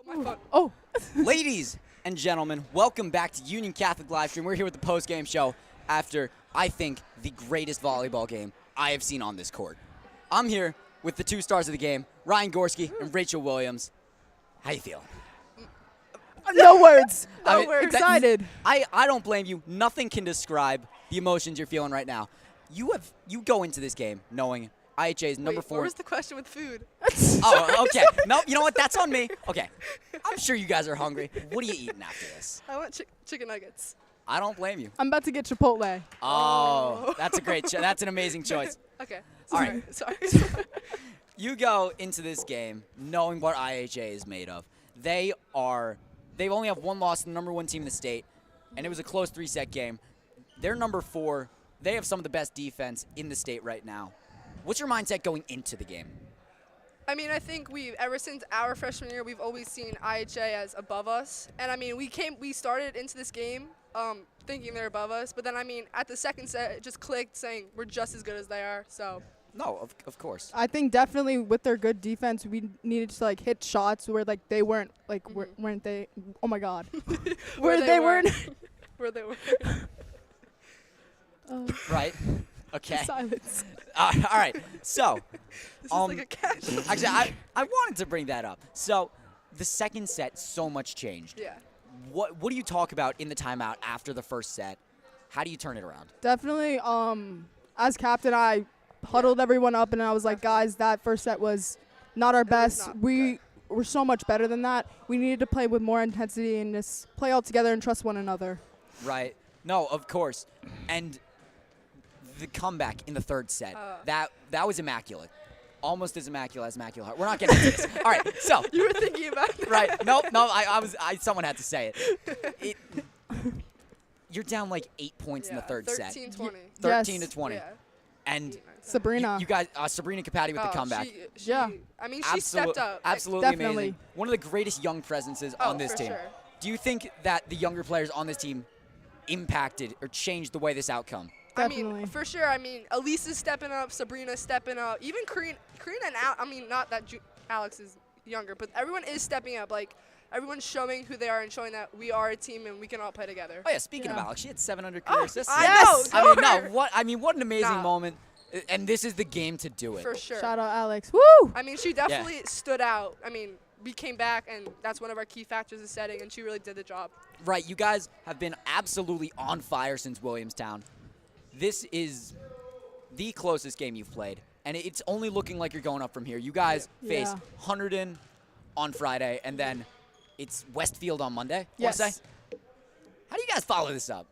Speaker 7: my phone.
Speaker 8: Oh.
Speaker 1: Ladies and gentlemen, welcome back to Union Catholic Livestream. We're here with the post-game show after, I think, the greatest volleyball game I have seen on this court. I'm here with the two stars of the game, Ryan Gorski and Rachel Williams. How you feeling?
Speaker 8: No words.
Speaker 1: I mean,
Speaker 8: Excited.
Speaker 1: I don't blame you. Nothing can describe the emotions you're feeling right now. You go into this game knowing IHA is number 4.
Speaker 7: What was the question with food?
Speaker 1: Oh, okay. No, you know what? That's on me. Okay. I'm sure you guys are hungry. What are you eating after this?
Speaker 7: I want chicken nuggets.
Speaker 1: I don't blame you.
Speaker 8: I'm about to get Chipotle.
Speaker 1: Oh, that's a great that's an amazing choice.
Speaker 7: Okay.
Speaker 1: All right.
Speaker 7: Sorry.
Speaker 1: You go into this game knowing what IHA is made of. They only have one loss to the number 1 team in the state, and it was a close 3-set game. They're number 4. They have some of the best defense in the state right now. What's your mindset going into the game?
Speaker 7: I mean, I think ever since our freshman year, we've always seen IHA as above us. And I mean, we started into this game thinking they're above us, but then I mean, at the second set, it just clicked, saying we're just as good as they are. So.
Speaker 1: No, of course.
Speaker 8: I think definitely with their good defense, we needed to like hit shots where like they weren't like weren't they? Oh my God, where they weren't.
Speaker 7: Where they were.
Speaker 1: Right. Okay.
Speaker 8: Silence.
Speaker 1: All right. So,
Speaker 7: This is like a catch.
Speaker 1: actually, I wanted to bring that up. So, the second set, so much changed.
Speaker 7: Yeah.
Speaker 1: What do you talk about in the timeout after the first set? How do you turn it around?
Speaker 8: Definitely. As captain, I huddled everyone up and I was like, guys, that first set was not our best. We were so much better than that. We needed to play with more intensity and just play all together and trust one another.
Speaker 1: Right. No, of course. And the comeback in the third set, that was immaculate. Almost as immaculate as Immaculate. We're not getting into this. All right, so.
Speaker 7: You were thinking about that.
Speaker 1: Right. No, someone had to say it. You're down like 8 points in the third set.
Speaker 7: 13-20.
Speaker 1: 13 to 20.
Speaker 7: Yeah.
Speaker 1: And
Speaker 8: Sabrina.
Speaker 1: you guys, Sabrina Capatti with the comeback.
Speaker 8: Yeah.
Speaker 7: I mean, she stepped up.
Speaker 1: Absolutely
Speaker 8: Definitely.
Speaker 1: amazing. One of the greatest young presences on this
Speaker 7: for
Speaker 1: team.
Speaker 7: Sure.
Speaker 1: Do you think that the younger players on this team impacted or changed the way this outcome?
Speaker 8: Definitely.
Speaker 7: I mean, for sure. I mean, Elise is stepping up, Sabrina's stepping up, even Karina and I mean, not that Alex is younger, but everyone is stepping up. Like, everyone's showing who they are and showing that we are a team and we can all play together.
Speaker 1: Oh yeah, speaking of Alex, she had 700 career assists.
Speaker 7: Yes!
Speaker 1: I mean, what an amazing moment. And this is the game to do it.
Speaker 7: For sure.
Speaker 8: Shout out Alex. Woo!
Speaker 7: I mean, she definitely stood out. I mean, we came back, and that's one of our key factors of setting, and she really did the job.
Speaker 1: Right, you guys have been absolutely on fire since Williamstown. This is the closest game you've played, and it's only looking like you're going up from here. You guys face Hunterdon on Friday, and then it's Westfield on Monday,
Speaker 8: Yes.
Speaker 1: I want to say. How do you guys follow this up?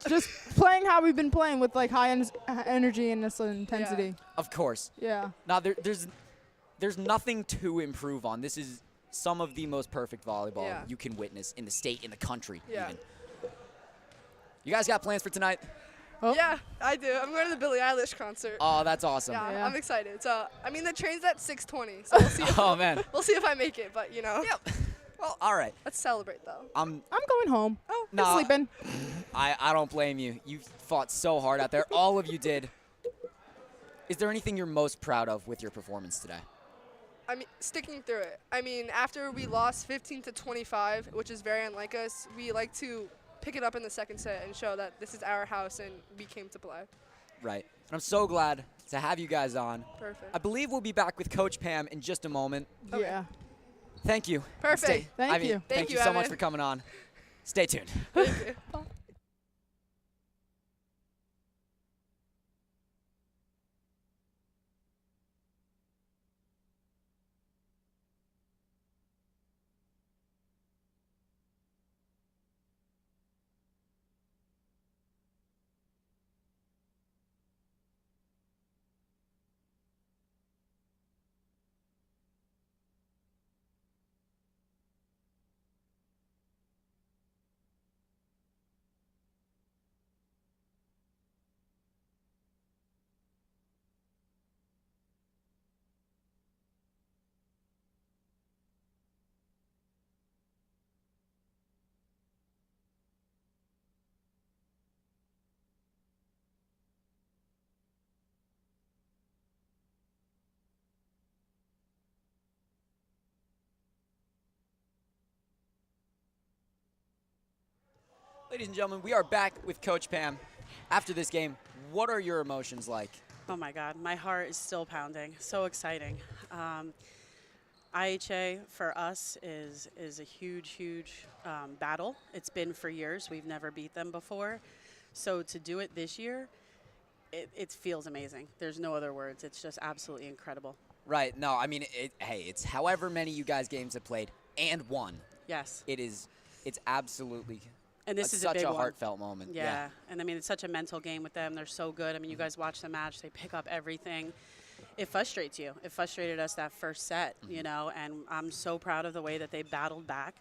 Speaker 8: Just playing how we've been playing with like high energy and this intensity.
Speaker 1: Of course.
Speaker 8: Yeah.
Speaker 1: Now, there's nothing to improve on. This is some of the most perfect volleyball you can witness in the state, in the country even. You guys got plans for tonight?
Speaker 8: Oh.
Speaker 7: Yeah, I do. I'm going to the Billie Eilish concert.
Speaker 1: Oh, that's awesome.
Speaker 7: Yeah, I'm excited. So, I mean, the train's at 6:20, so we'll see.
Speaker 1: Oh, man.
Speaker 7: We'll see if I make it, but, you know.
Speaker 1: Yep. Well, all right.
Speaker 7: Let's celebrate, though.
Speaker 8: I'm going home.
Speaker 7: Oh,
Speaker 1: No.
Speaker 8: I'm sleeping.
Speaker 1: I don't blame you. You fought so hard out there. All of you did. Is there anything you're most proud of with your performance today?
Speaker 7: I mean, sticking through it. I mean, after we lost 15 to 25, which is very unlike us, we like to pick it up in the second set and show that this is our house and we came to play.
Speaker 1: Right. And I'm so glad to have you guys on.
Speaker 7: Perfect.
Speaker 1: I believe we'll be back with Coach Pam in just a moment.
Speaker 7: Okay.
Speaker 8: Yeah.
Speaker 1: Thank you.
Speaker 7: Perfect.
Speaker 8: Thank you.
Speaker 1: Thank you so
Speaker 7: Evan.
Speaker 1: much for coming on. Stay tuned.
Speaker 7: Thank you.
Speaker 1: Ladies and gentlemen, we are back with Coach Pam. After this game, what are your emotions like?
Speaker 9: Oh my God, my heart is still pounding. So exciting. IHA for us is a huge battle. It's been for years. We've never beat them before. So to do it this year, it feels amazing. There's no other words. It's just absolutely incredible.
Speaker 1: Right. No, I mean, hey, it's however many you guys games have played and won.
Speaker 9: Yes.
Speaker 1: It's absolutely
Speaker 9: And this is
Speaker 1: such
Speaker 9: a big
Speaker 1: a
Speaker 9: one.
Speaker 1: heartfelt moment.
Speaker 9: Yeah. And I mean, it's such a mental game with them. They're so good. I mean, you guys watch the match. They pick up everything. It frustrates you. It frustrated us that first set, you know, and I'm so proud of the way that they battled back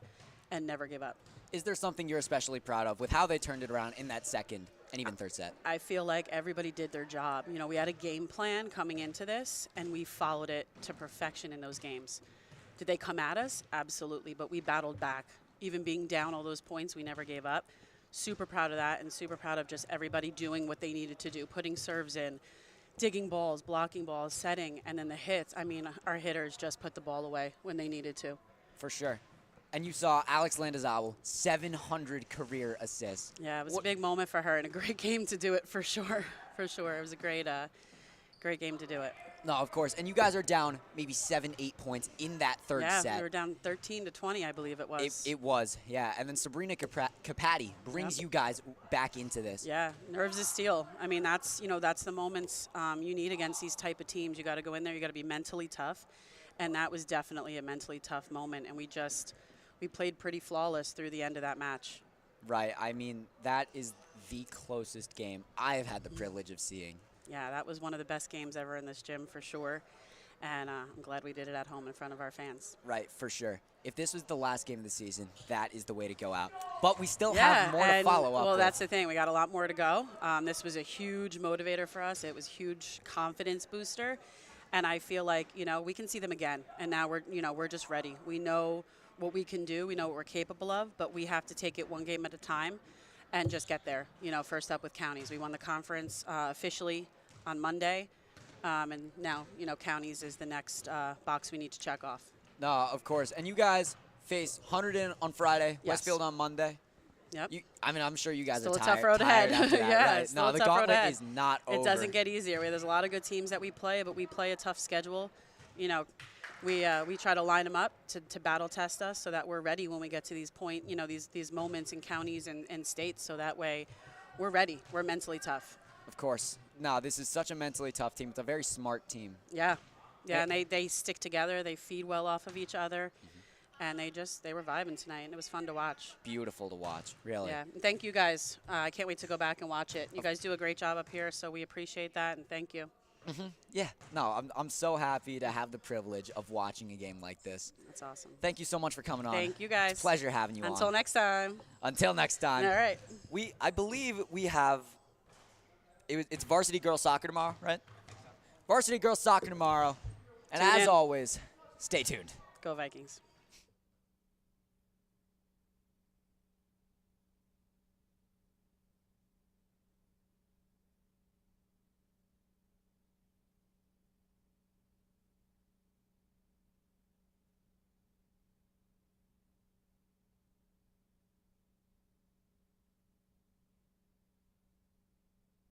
Speaker 9: and never gave up.
Speaker 1: Is there something you're especially proud of with how they turned it around in that second and even third set?
Speaker 9: I feel like everybody did their job. You know, we had a game plan coming into this, and we followed it to perfection in those games. Did they come at us? Absolutely, but we battled back. Even being down all those points, we never gave up. Super proud of that, and super proud of just everybody doing what they needed to do, putting serves in, digging balls, blocking balls, setting, and then the hits. I mean, our hitters just put the ball away when they needed to.
Speaker 1: For sure. And you saw Alex Landazabal, 700 career assists.
Speaker 9: Yeah, it was a big moment for her and a great game to do it for sure. For sure. It was a great game to do it.
Speaker 1: No, of course. And you guys are down maybe 7-8 points in that third set.
Speaker 9: Yeah, we were down 13-20, I believe it was.
Speaker 1: It was, yeah. And then Sabrina Capati brings you guys back into this.
Speaker 9: Yeah, nerves of steel. I mean, that's the moments you need against these type of teams. You got to go in there. You got to be mentally tough, and that was definitely a mentally tough moment. And we played pretty flawless through the end of that match.
Speaker 1: Right. I mean, that is the closest game I have had the privilege of seeing.
Speaker 9: Yeah, that was one of the best games ever in this gym for sure. And I'm glad we did it at home in front of our fans.
Speaker 1: Right, for sure. If this was the last game of the season, that is the way to go out. But we still have more to follow up
Speaker 9: well,
Speaker 1: with.
Speaker 9: that's the thing. We got a lot more to go. This was a huge motivator for us. It was a huge confidence booster. And I feel like, we can see them again. And now we're just ready. We know what we can do. We know what we're capable of. But we have to take it one game at a time and just get there. First up with Counties. We won the conference officially on Monday. And now, Counties is the next box we need to check off.
Speaker 1: No, of course. And you guys face Hunterdon on Friday,
Speaker 9: Yes.
Speaker 1: Westfield on Monday.
Speaker 9: Yep.
Speaker 1: I'm sure you guys
Speaker 9: Still
Speaker 1: are
Speaker 9: a
Speaker 1: tired.
Speaker 9: tough road ahead.
Speaker 1: After that,
Speaker 9: Yeah,
Speaker 1: right?
Speaker 9: still
Speaker 1: No,
Speaker 9: a
Speaker 1: the
Speaker 9: tough road
Speaker 1: gauntlet
Speaker 9: ahead.
Speaker 1: is not over.
Speaker 9: It doesn't get easier. There's a lot of good teams that we play, but we play a tough schedule. We try to line them up to battle test us so that we're ready when we get to these moments in counties and states. So that way, we're ready. We're mentally tough.
Speaker 1: Of course. No, this is such a mentally tough team. It's a very smart team.
Speaker 9: Yeah, and they stick together. They feed well off of each other. And they were vibing tonight, and it was fun to watch.
Speaker 1: Beautiful to watch, really.
Speaker 9: Yeah, and thank you guys. I can't wait to go back and watch it. You guys do a great job up here, so we appreciate that, and thank you.
Speaker 1: Yeah, no, I'm so happy to have the privilege of watching a game like this.
Speaker 9: That's awesome.
Speaker 1: Thank you so much for coming on.
Speaker 9: Thank you guys.
Speaker 1: It's a pleasure having you on.
Speaker 9: Until next time.
Speaker 1: Until next time.
Speaker 9: All right.
Speaker 1: I believe we have, it's varsity girls soccer tomorrow, right? Varsity girls soccer tomorrow. And
Speaker 9: Tune
Speaker 1: as
Speaker 9: in.
Speaker 1: always, stay tuned.
Speaker 9: Go Vikings.